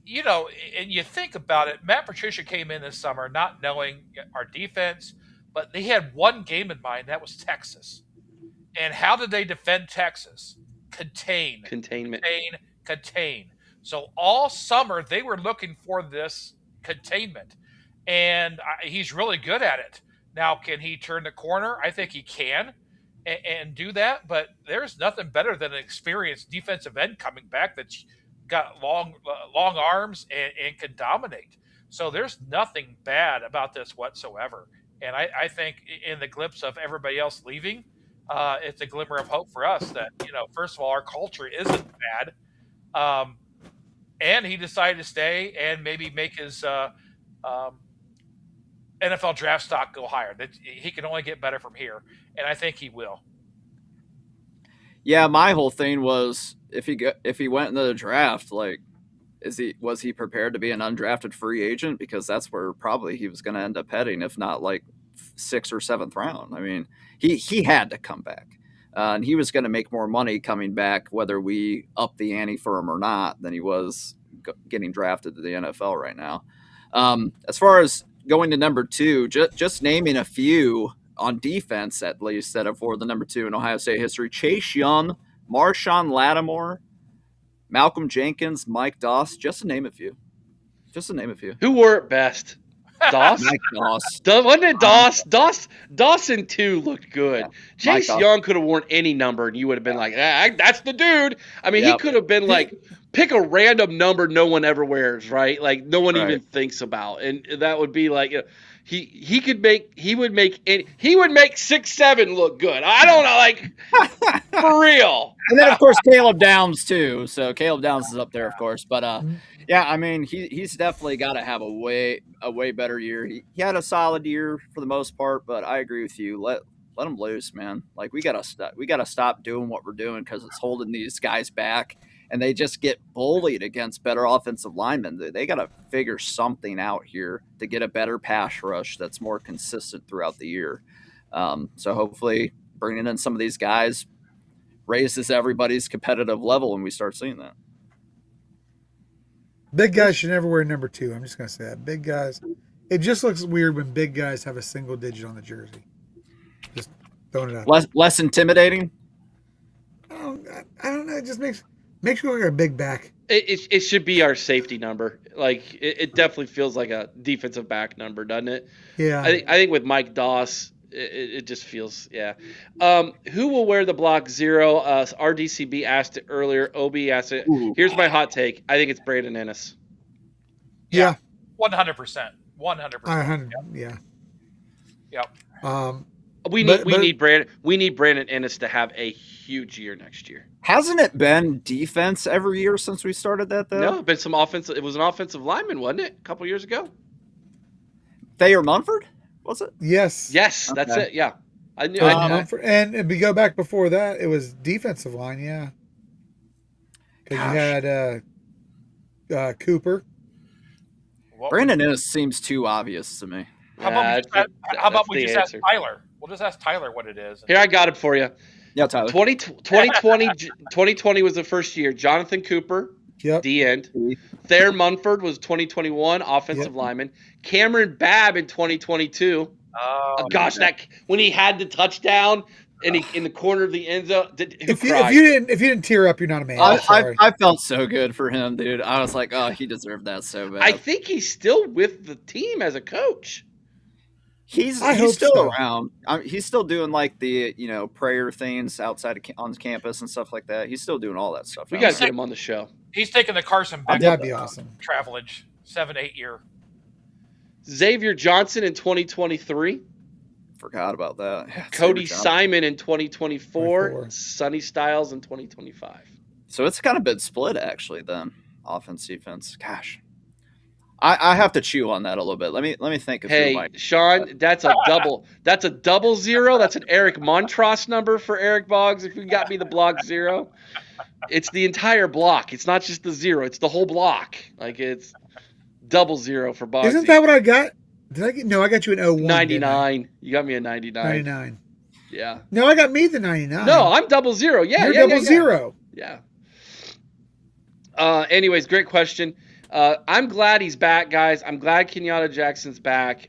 S4: You know, and you think about it, Matt Patricia came in this summer not knowing our defense, but they had one game in mind. That was Texas. And how did they defend Texas?
S1: Containment.
S4: Contain. So all summer they were looking for this containment, and he's really good at it. Now, can he turn the corner? I think he can and do that, but there's nothing better than an experienced defensive end coming back that's got long arms and can dominate. So there's nothing bad about this whatsoever. And I think in the glimpse of everybody else leaving, it's a glimmer of hope for us that, you know, first of all, our culture isn't bad. And he decided to stay and maybe make his NFL draft stock go higher. That he can only get better from here, and I think he will.
S2: Yeah, my whole thing was if he went into the draft, like, was he prepared to be an undrafted free agent? Because that's where probably he was going to end up heading, if not like 6th or 7th round. I mean, he had to come back. And he was going to make more money coming back, whether we up the ante for him or not, than he was getting drafted to the NFL right now. As far as going to number 2, just naming a few on defense, at least, that are for the number 2 in Ohio State history: Chase Young, Marshawn Lattimore, Malcolm Jenkins, Mike Doss, just to name a few.
S1: Who wore it best? Doss?
S2: Mike Doss.
S1: Wasn't it Doss? Dawson 2 looked good.
S2: Yeah.
S1: Chase Young could have worn any number, and you would have been like, that's the dude. I mean, he could have been like, pick a random number no one ever wears, right? Like, no one even thinks about. And that would be like, you know, he would make 6'7" look good. I don't know, like, for real.
S2: And then, of course, Caleb Downs, too. So Caleb Downs is up there, of course. But, yeah, I mean, he's definitely got to have a way better year. He had a solid year for the most part, but I agree with you. Let him loose, man. Like, we gotta stop doing what we're doing because it's holding these guys back, and they just get bullied against better offensive linemen. They got to figure something out here to get a better pass rush that's more consistent throughout the year. So hopefully, bringing in some of these guys raises everybody's competitive level, and we start seeing that.
S3: Big guys should never wear number 2. I'm just going to say that. Big guys. It just looks weird when big guys have a single digit on the jersey. Just throwing it out.
S2: Less intimidating?
S3: I don't know. It just makes you look like a big back.
S1: It should be our safety number. Like, it definitely feels like a defensive back number, doesn't it?
S3: Yeah.
S1: I think with Mike Doss, it just feels, yeah. Who will wear the block 0? RDCB asked it earlier. Obi asked it. Here's my hot take. I think it's Brandon Ennis.
S3: Yeah.
S4: 100%. 100%.
S3: Yeah.
S4: Yep.
S1: We need Brandon Ennis to have a huge year next year.
S2: Hasn't it been defense every year since we started that, though?
S1: No, but some offensive. It was an offensive lineman, wasn't it? A couple years ago.
S2: Thayer Munford, was it?
S3: Yes.
S1: Yes, that's
S2: Okay.
S1: it. Yeah, I knew.
S3: And if we go back before that, it was defensive line. Yeah. Because you had Cooper.
S2: Brandon Ennis seems too obvious to me.
S4: How about we just ask Tyler? We'll just ask Tyler what it is.
S1: Here, I got it for you.
S2: Yeah, Tyler.
S1: 2020 was the first year. Jonathan Cooper, the end. Thayer Munford was 2021, offensive lineman. Cameron Babb in 2022,
S4: Oh,
S1: Gosh, that when he had the touchdown and he in the corner of the end zone, who
S3: If
S1: cried?
S3: you didn't tear up, you're not a man. I'm sorry.
S2: I felt so good for him, dude. I was like, oh, he deserved that so bad.
S1: I think he's still with the team as a coach.
S2: He's
S3: hope
S2: still
S3: so.
S2: around. He's still doing like the prayer things outside of on campus and stuff like that. He's still doing all that stuff.
S1: We
S2: out
S1: got to
S2: there.
S1: get him on the show.
S4: he's taking the Carson Beck
S3: That'd be awesome.
S4: travelage, 7-8 year.
S1: Xavier Johnson in 2023.
S2: Forgot about that. Yeah,
S1: Cody
S2: Xavier Johnson.
S1: Simon in 2024.
S3: 24.
S1: Sonny Styles in 2025.
S2: So it's kind of been split actually. Then offense, defense. Gosh, I have to chew on that a little bit. Let me think. Of who
S1: Hey,
S2: might.
S1: Sean, that's a double. That's a double zero. That's an Eric Montross number for Eric Boggs. If you got me the block zero, it's the entire block. It's not just the zero. It's the whole block. Like it's double zero for Boggs.
S3: Isn't that what I got? Did I get? No, I got you an 01.
S1: 99? You got me a 99.
S3: 99.
S1: Yeah.
S3: No, I got me the 99.
S1: No, I'm double zero. Yeah,
S3: You're
S1: yeah,
S3: double
S1: yeah, yeah.
S3: zero.
S1: Yeah. Anyways, great question. I'm glad he's back, guys. I'm glad Kenyatta Jackson's back.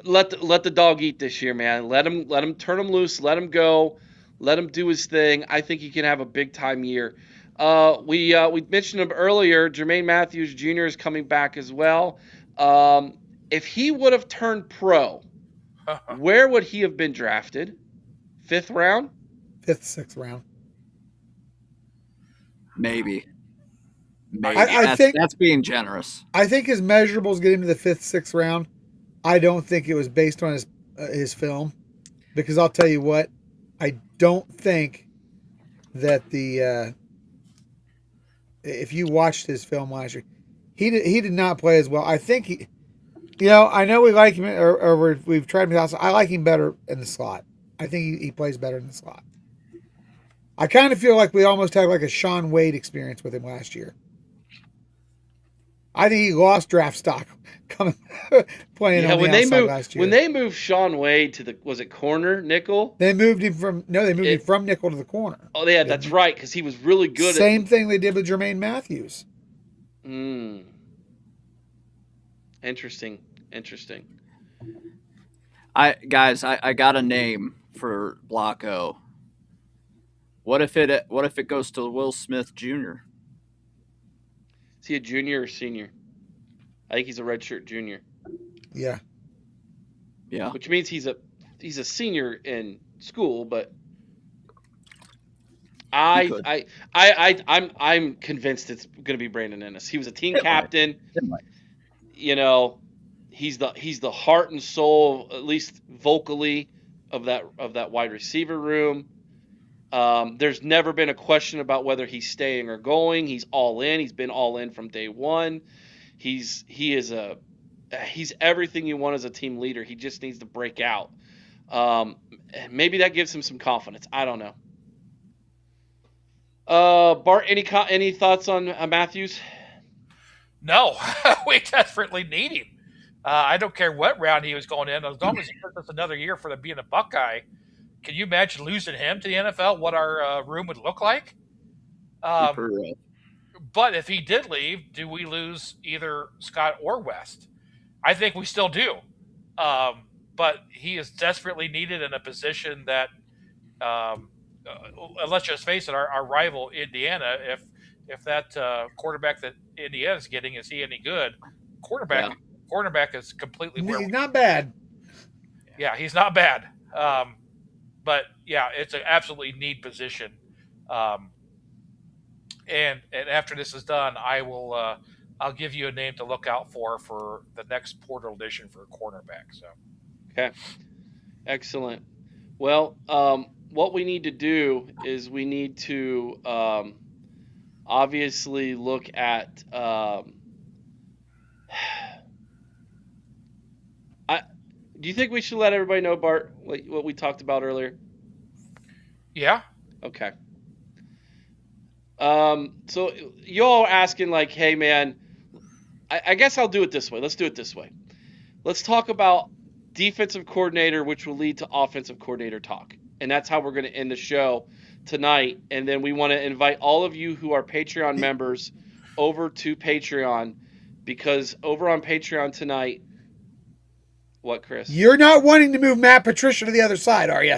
S1: Let the dog eat this year, man. Let him turn him loose. Let him go. Let him do his thing. I think he can have a big time year. We mentioned him earlier. Jermaine Matthews Jr. is coming back as well. If he would have turned pro, where would he have been drafted? 5th round?
S3: 5th, 6th round.
S2: Maybe.
S3: I think
S2: that's being generous.
S3: I think his measurables get him to the 5th, 6th round. I don't think it was based on his film, because I'll tell you what, I don't think that if you watched his film last year, he did not play as well. I think I know we like him, or we've tried him outside. I like him better in the slot. I think he plays better in the slot. I kind of feel like we almost had like a Sean Wade experience with him last year. I think he lost draft stock coming playing on the outside last year.
S1: When they moved Sean Wade to was it corner nickel?
S3: They moved him from nickel to the corner.
S1: Oh yeah, that's right, because he was really good.
S3: Same thing they did with Jermaine Matthews.
S1: Interesting.
S2: I got a name for Block O. What if it goes to Will Smith Jr.?
S1: Is he a junior or senior? I think he's a redshirt junior.
S3: Yeah.
S2: Yeah.
S1: Which means he's a senior in school, but I'm convinced it's going to be Brandon Ennis. He was a team captain. He's the heart and soul, at least vocally, of that wide receiver room. There's never been a question about whether he's staying or going. He's all in. He's been all in from day one. He's everything you want as a team leader. He just needs to break out. Maybe that gives him some confidence. I don't know. Bart, any thoughts on Matthews?
S4: No, we desperately need him. I don't care what round he was going in, as long as he gives us another year for being a Buckeye. Can you imagine losing him to the NFL? What our room would look like? But if he did leave, do we lose either Scott or West? I think we still do. But he is desperately needed in a position that, let's just face it, our rival Indiana, if that quarterback that Indiana's getting, is he any good? Quarterback is completely where
S3: He's not bad.
S4: Yeah, he's not bad. But yeah, it's an absolutely need position. And after this is done, I'll give you a name to look out for the next portal edition for a cornerback. So,
S1: okay, excellent. Well, what we need to do is we need to obviously look at. Do you think we should let everybody know, Bart, what we talked about earlier?
S4: Yeah.
S1: Okay. So you all are asking like, hey man, I guess I'll do it this way. Let's do it this way. Let's talk about defensive coordinator, which will lead to offensive coordinator talk. And that's how we're going to end the show tonight. And then we want to invite all of you who are Patreon members over to Patreon, because over on Patreon tonight, What, Chris?
S3: You're not wanting to move Matt Patricia to the other side, are you?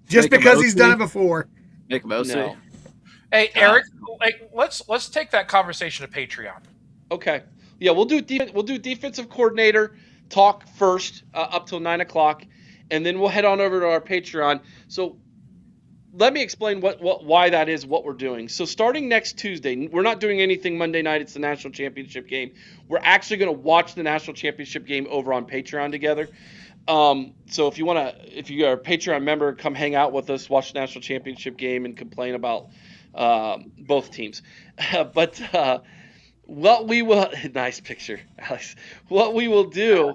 S3: Just
S2: Make
S3: because
S2: Mosley?
S3: he's done it before.
S2: Nick Mosley.
S1: No.
S4: Hey,
S2: God.
S4: Eric, like, let's take that conversation to Patreon.
S1: Okay. Yeah, we'll do defensive coordinator talk first up till 9:00, and then we'll head on over to our Patreon. So let me explain why that is what we're doing. So starting next Tuesday, we're not doing anything Monday night. It's the national championship game. We're actually going to watch the national championship game over on Patreon together. So if you're a Patreon member, come hang out with us, watch the national championship game, and complain about both teams. But what we will nice picture, Alex. What we will do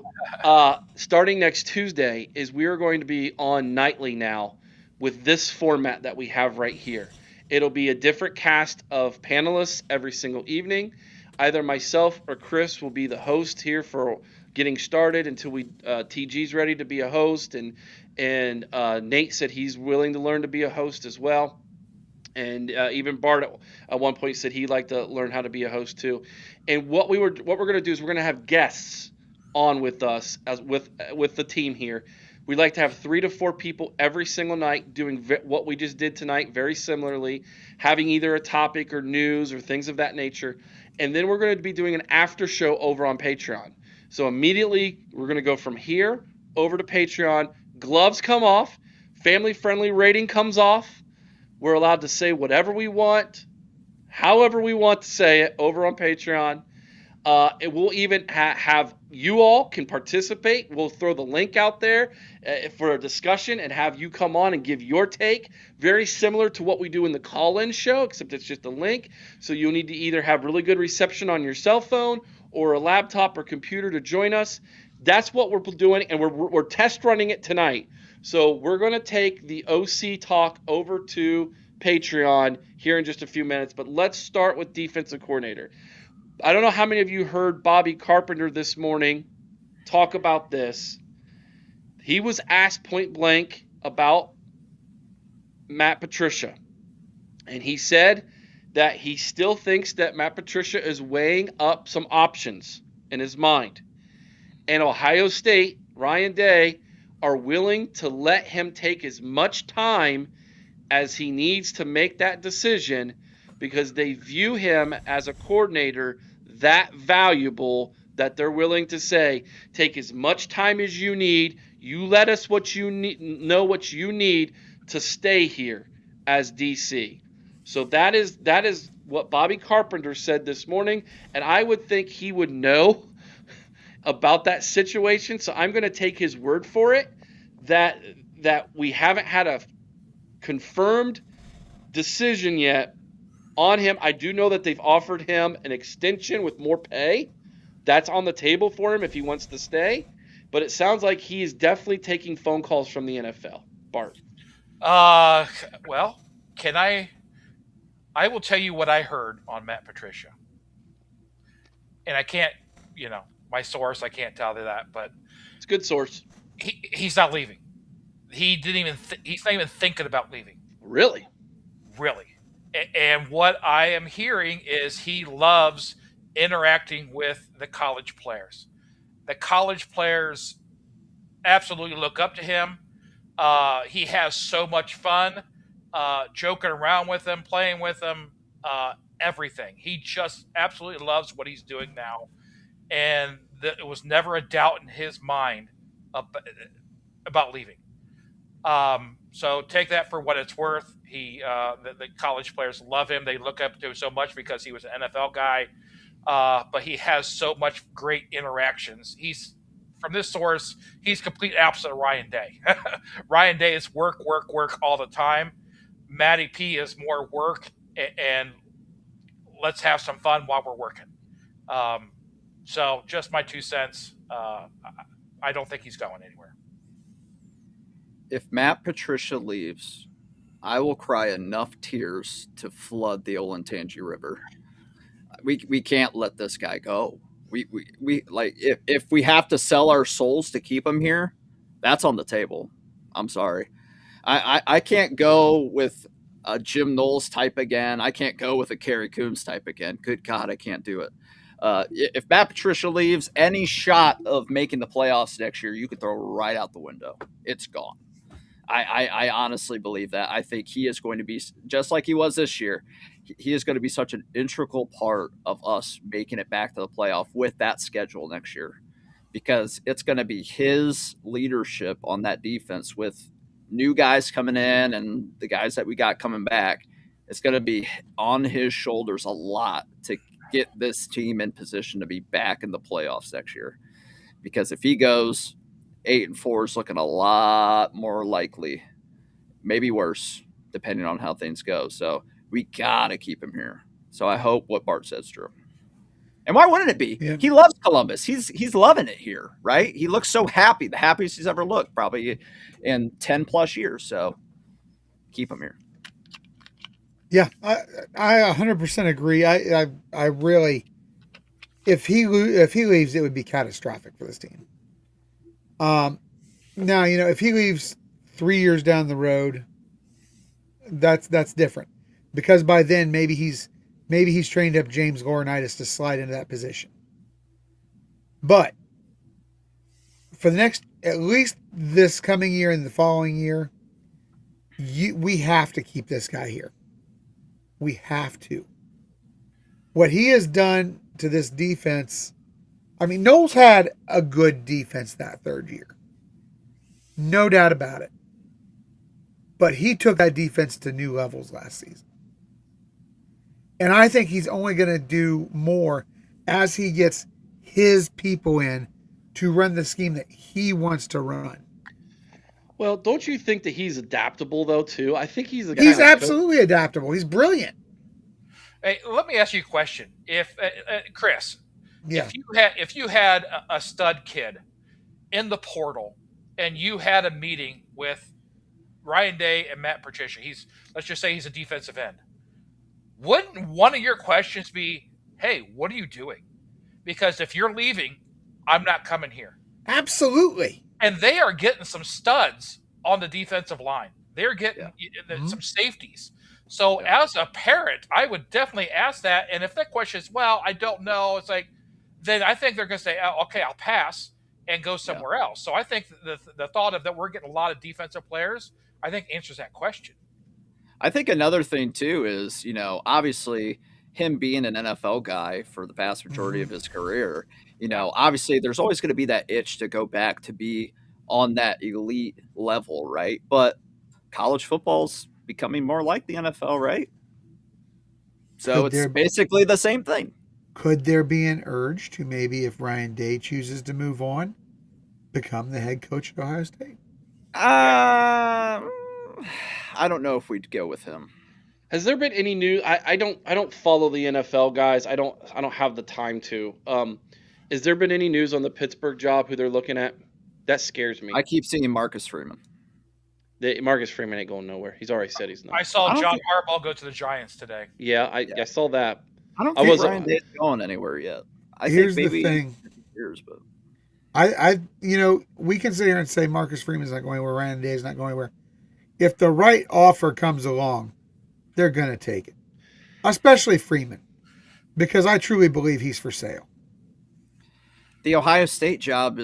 S1: starting next Tuesday is we are going to be on nightly now with this format that we have right here. It'll be a different cast of panelists every single evening. Either myself or Chris will be the host here for getting started until TG's ready to be a host, and Nate said he's willing to learn to be a host as well. And even Bart at one point said he'd like to learn how to be a host too. And what we're going to do is we're going to have guests on with us with the team here. We like to have 3 to 4 people every single night doing what we just did tonight, very similarly, having either a topic or news or things of that nature. And then we're going to be doing an after show over on Patreon. So immediately we're going to go from here over to Patreon. Gloves come off. Family-friendly rating comes off. We're allowed to say whatever we want, however we want to say it over on Patreon. It will even have you all can participate. We'll throw the link out there for a discussion and have you come on and give your take. Very similar to what we do in the call-in show, except it's just a link. So you'll need to either have really good reception on your cell phone or a laptop or computer to join us. That's what we're doing, and we're test running it tonight. So we're going to take the OC talk over to Patreon here in just a few minutes, but let's start with defensive coordinator. I don't know how many of you heard Bobby Carpenter this morning talk about this. He was asked point blank about Matt Patricia, and he said that he still thinks that Matt Patricia is weighing up some options in his mind. And Ohio State, Ryan Day, are willing to let him take as much time as he needs to make that decision because they view him as a coordinator that valuable that they're willing to say, take as much time as you need. You let us what you know what you need to stay here as DC. So that is what Bobby Carpenter said this morning, and I would think he would know about that situation. So I'm going to take his word for it that we haven't had a confirmed decision yet on him. I do know that they've offered him an extension with more pay. That's on the table for him if he wants to stay. But it sounds like he is definitely taking phone calls from the NFL. Bart.
S4: Well, I will tell you what I heard on Matt Patricia. And I can't, my source, I can't tell you that, but
S1: it's a good source.
S4: He's not leaving. He's not even thinking about leaving.
S1: Really?
S4: Really. And what I am hearing is he loves interacting with the college players. The college players absolutely look up to him. He has so much fun joking around with them, playing with them, everything. He just absolutely loves what he's doing now. And it was never a doubt in his mind about leaving. So take that for what it's worth. The college players love him. They look up to him so much because he was an NFL guy. But he has so much great interactions. From this source, he's complete opposite of Ryan Day. Ryan Day is work all the time. Matty P is more work and let's have some fun while we're working. So just my 2 cents. I don't think he's going anywhere.
S2: If Matt Patricia leaves, I will cry enough tears to flood the Olentangy River. We can't let this guy go. We like if we have to sell our souls to keep him here, that's on the table. I'm sorry. I can't go with a Jim Knowles type again. I can't go with a Kerry Coombs type again. Good God, I can't do it. If Matt Patricia leaves, any shot of making the playoffs next year, you could throw right out the window. It's gone. I honestly believe that. I think he is going to be just like he was this year. He is going to be such an integral part of us making it back to the playoff with that schedule next year, because it's going to be his leadership on that defense with new guys coming in and the guys that we got coming back. It's going to be on his shoulders a lot to get this team in position to be back in the playoffs next year. Because if he goes, 8-4 is looking a lot more likely, maybe worse, depending on how things go. So we gotta keep him here. So I hope what Bart says is true. And why wouldn't it be?
S3: Yeah.
S2: He loves Columbus. He's loving it here, right? He looks so happy, the happiest he's ever looked, probably in 10 plus years. So keep him here.
S3: Yeah, I 100% agree. I really, if he leaves, it would be catastrophic for this team. Now, if he leaves 3 years down the road, that's different, because by then maybe he's trained up James Laurinaitis to slide into that position. But for the next, at least this coming year and the following year, we have to keep this guy here. We have to. What he has done to this defense, I mean, Knowles had a good defense that third year. No doubt about it. But he took that defense to new levels last season. And I think he's only going to do more as he gets his people in to run the scheme that he wants to run.
S1: Well, don't you think that he's adaptable though too? I think he's
S3: He's absolutely adaptable. He's brilliant.
S4: Hey, let me ask you a question. If Chris,
S3: Yeah.
S4: if you had a stud kid in the portal and you had a meeting with Ryan Day and Matt Patricia, let's just say he's a defensive end. Wouldn't one of your questions be, "Hey, what are you doing?" Because if you're leaving, I'm not coming here.
S3: Absolutely.
S4: And they are getting some studs on the defensive line. They're getting some safeties. So as a parent, I would definitely ask that. And if that question is, well, I don't know, it's like, then I think they're going to say, oh, okay, I'll pass and go somewhere else. So I think the thought of that we're getting a lot of defensive players, I think answers that question.
S2: I think another thing too is, obviously him being an NFL guy for the vast majority of his career, obviously there's always going to be that itch to go back to be on that elite level, right? But college football's becoming more like the NFL, right? So it's basically the same thing.
S3: Could there be an urge to maybe, if Ryan Day chooses to move on, become the head coach of Ohio State?
S2: I don't know if we'd go with him.
S1: Has there been any news? I don't follow the NFL, guys. I don't have the time to. Has there been any news on the Pittsburgh job, who they're looking at? That scares me.
S2: I keep seeing Marcus Freeman.
S1: Marcus Freeman ain't going nowhere. He's already said he's not.
S4: I saw John Harbaugh go to the Giants today.
S1: Yeah, I saw that.
S2: I don't think Ryan Day's going anywhere yet.
S3: Here's the thing.
S2: Years, but
S3: we can sit here and say Marcus Freeman's not going anywhere, Ryan Day's not going anywhere. If the right offer comes along, they're going to take it, especially Freeman, because I truly believe he's for sale.
S2: The Ohio State job,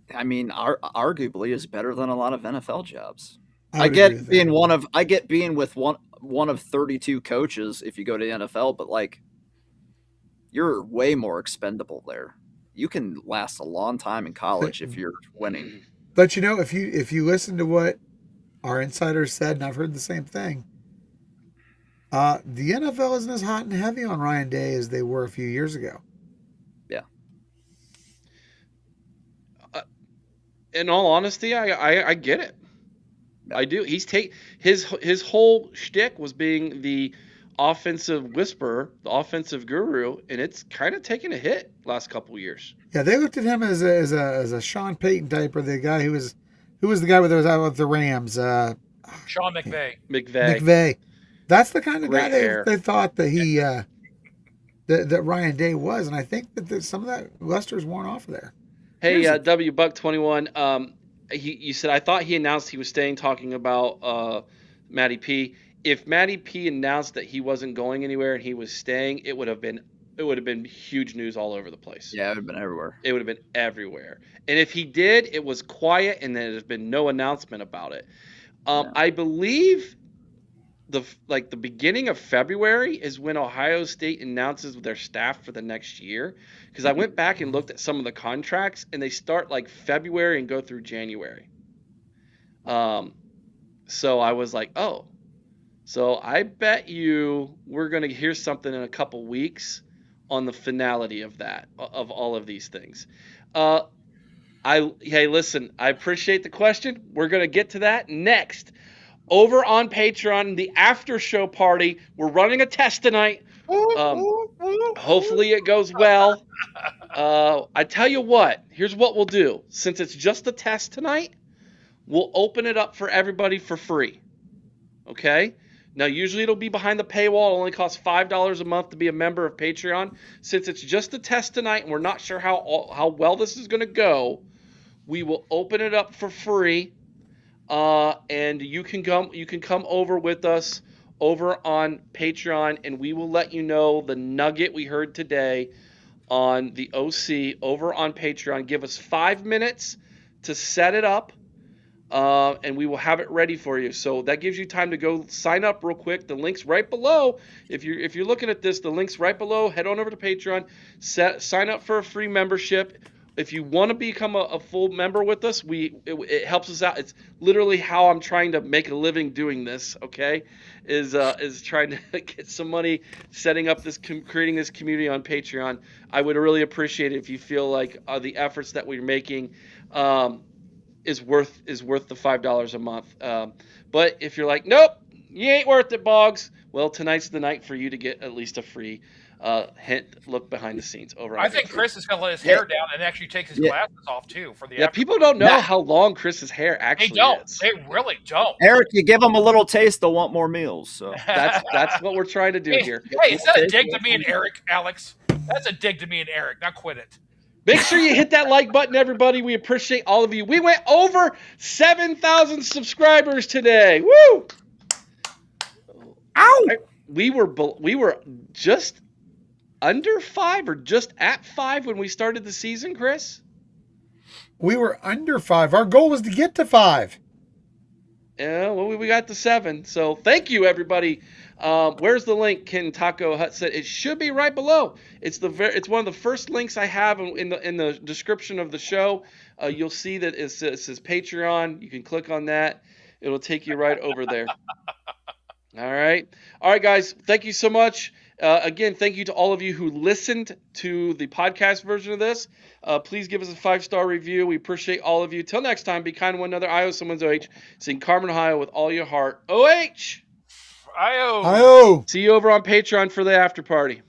S2: arguably is better than a lot of NFL jobs. I get being with one of 32 coaches if you go to the NFL, but you're way more expendable there. You can last a long time in college if you're winning.
S3: But if you listen to what our insiders said, and I've heard the same thing, the NFL isn't as hot and heavy on Ryan Day as they were a few years ago.
S2: Yeah.
S1: In all honesty, I get it. I do. His whole shtick was being the offensive whisperer, the offensive guru, and it's kind of taken a hit last couple of years.
S3: Yeah, they looked at him as a Sean Payton type, or the guy who was the guy with the Rams.
S4: Sean McVay.
S3: McVay. That's the kind of guy they thought that he that Ryan Day was, and I think that some of that luster's worn off of there.
S1: Hey, W Buck 21. You said, I thought he announced he was staying, talking about Matty P. If Matty P announced that he wasn't going anywhere and he was staying, it would have would have been huge news all over the place.
S2: Yeah, it would have been everywhere.
S1: It would have been everywhere. And if he did, it was quiet, and there's been no announcement about it.
S2: Yeah.
S1: I believe the beginning of February is when Ohio State announces their staff for the next year. Because I went back and looked at some of the contracts, and they start like February and go through January. So I was like, oh. So I bet you we're going to hear something in a couple weeks on the finality of that, of all of these things. Hey, listen, I appreciate the question. We're going to get to that next. Over on Patreon, the after show party. We're running a test tonight. Hopefully it goes well. I tell you what, here's what we'll do. Since it's just a test tonight, we'll open it up for everybody for free. Okay? Now, usually it'll be behind the paywall. It only costs $5 a month to be a member of Patreon. Since it's just a test tonight and we're not sure how well this is going to go, we will open it up for free. And you can come over with us over on Patreon, and we will let you know the nugget we heard today on the OC over on Patreon. Give us 5 minutes to set it up. And we will have it ready for you. So that gives you time to go sign up real quick. The link's right below. If you're looking at this, the link's right below. Head on over to Patreon. Sign up for a free membership. If you want to become a full member with us, it helps us out. It's literally how I'm trying to make a living doing this. Okay, is trying to get some money, setting up creating this community on Patreon. I would really appreciate it if you feel like the efforts that we're making. Is worth the $5 a month. But if you're like, nope, you ain't worth it, Boggs. Well, tonight's the night for you to get at least a free look behind the scenes over.
S4: I think Chris is going to let his hair down and actually take his glasses off too for the.
S1: Yeah, people don't know how long Chris's hair actually is.
S4: They don't. They really don't.
S2: Eric, you give them a little taste, they'll want more meals. So
S1: that's what we're trying to do here.
S4: Hey, is that a dig to me and Eric, Alex? That's a dig to me and Eric. Now quit it.
S1: Make sure you hit that like button, everybody. We appreciate all of you. We went over 7,000 subscribers today. Woo!
S2: Ow!
S1: We were just under 5 or just at 5 when we started the season, Chris.
S3: We were under 5. Our goal was to get to 5.
S1: Yeah, well, we got to 7. So thank you, everybody. Where's the link? Ken Taco Hut said it should be right below. It's one of the first links I have in the description of the show. You'll see that it says Patreon. You can click on that. It'll take you right over there. All right, guys. Thank you so much. Again, thank you to all of you who listened to the podcast version of this. Please give us a 5-star review. We appreciate all of you. Till next time, be kind to one another. I owe someone's OH. Sing Carmen, Ohio with all your heart. OH!
S4: I owe.
S3: I owe.
S1: See you over on Patreon for the after party.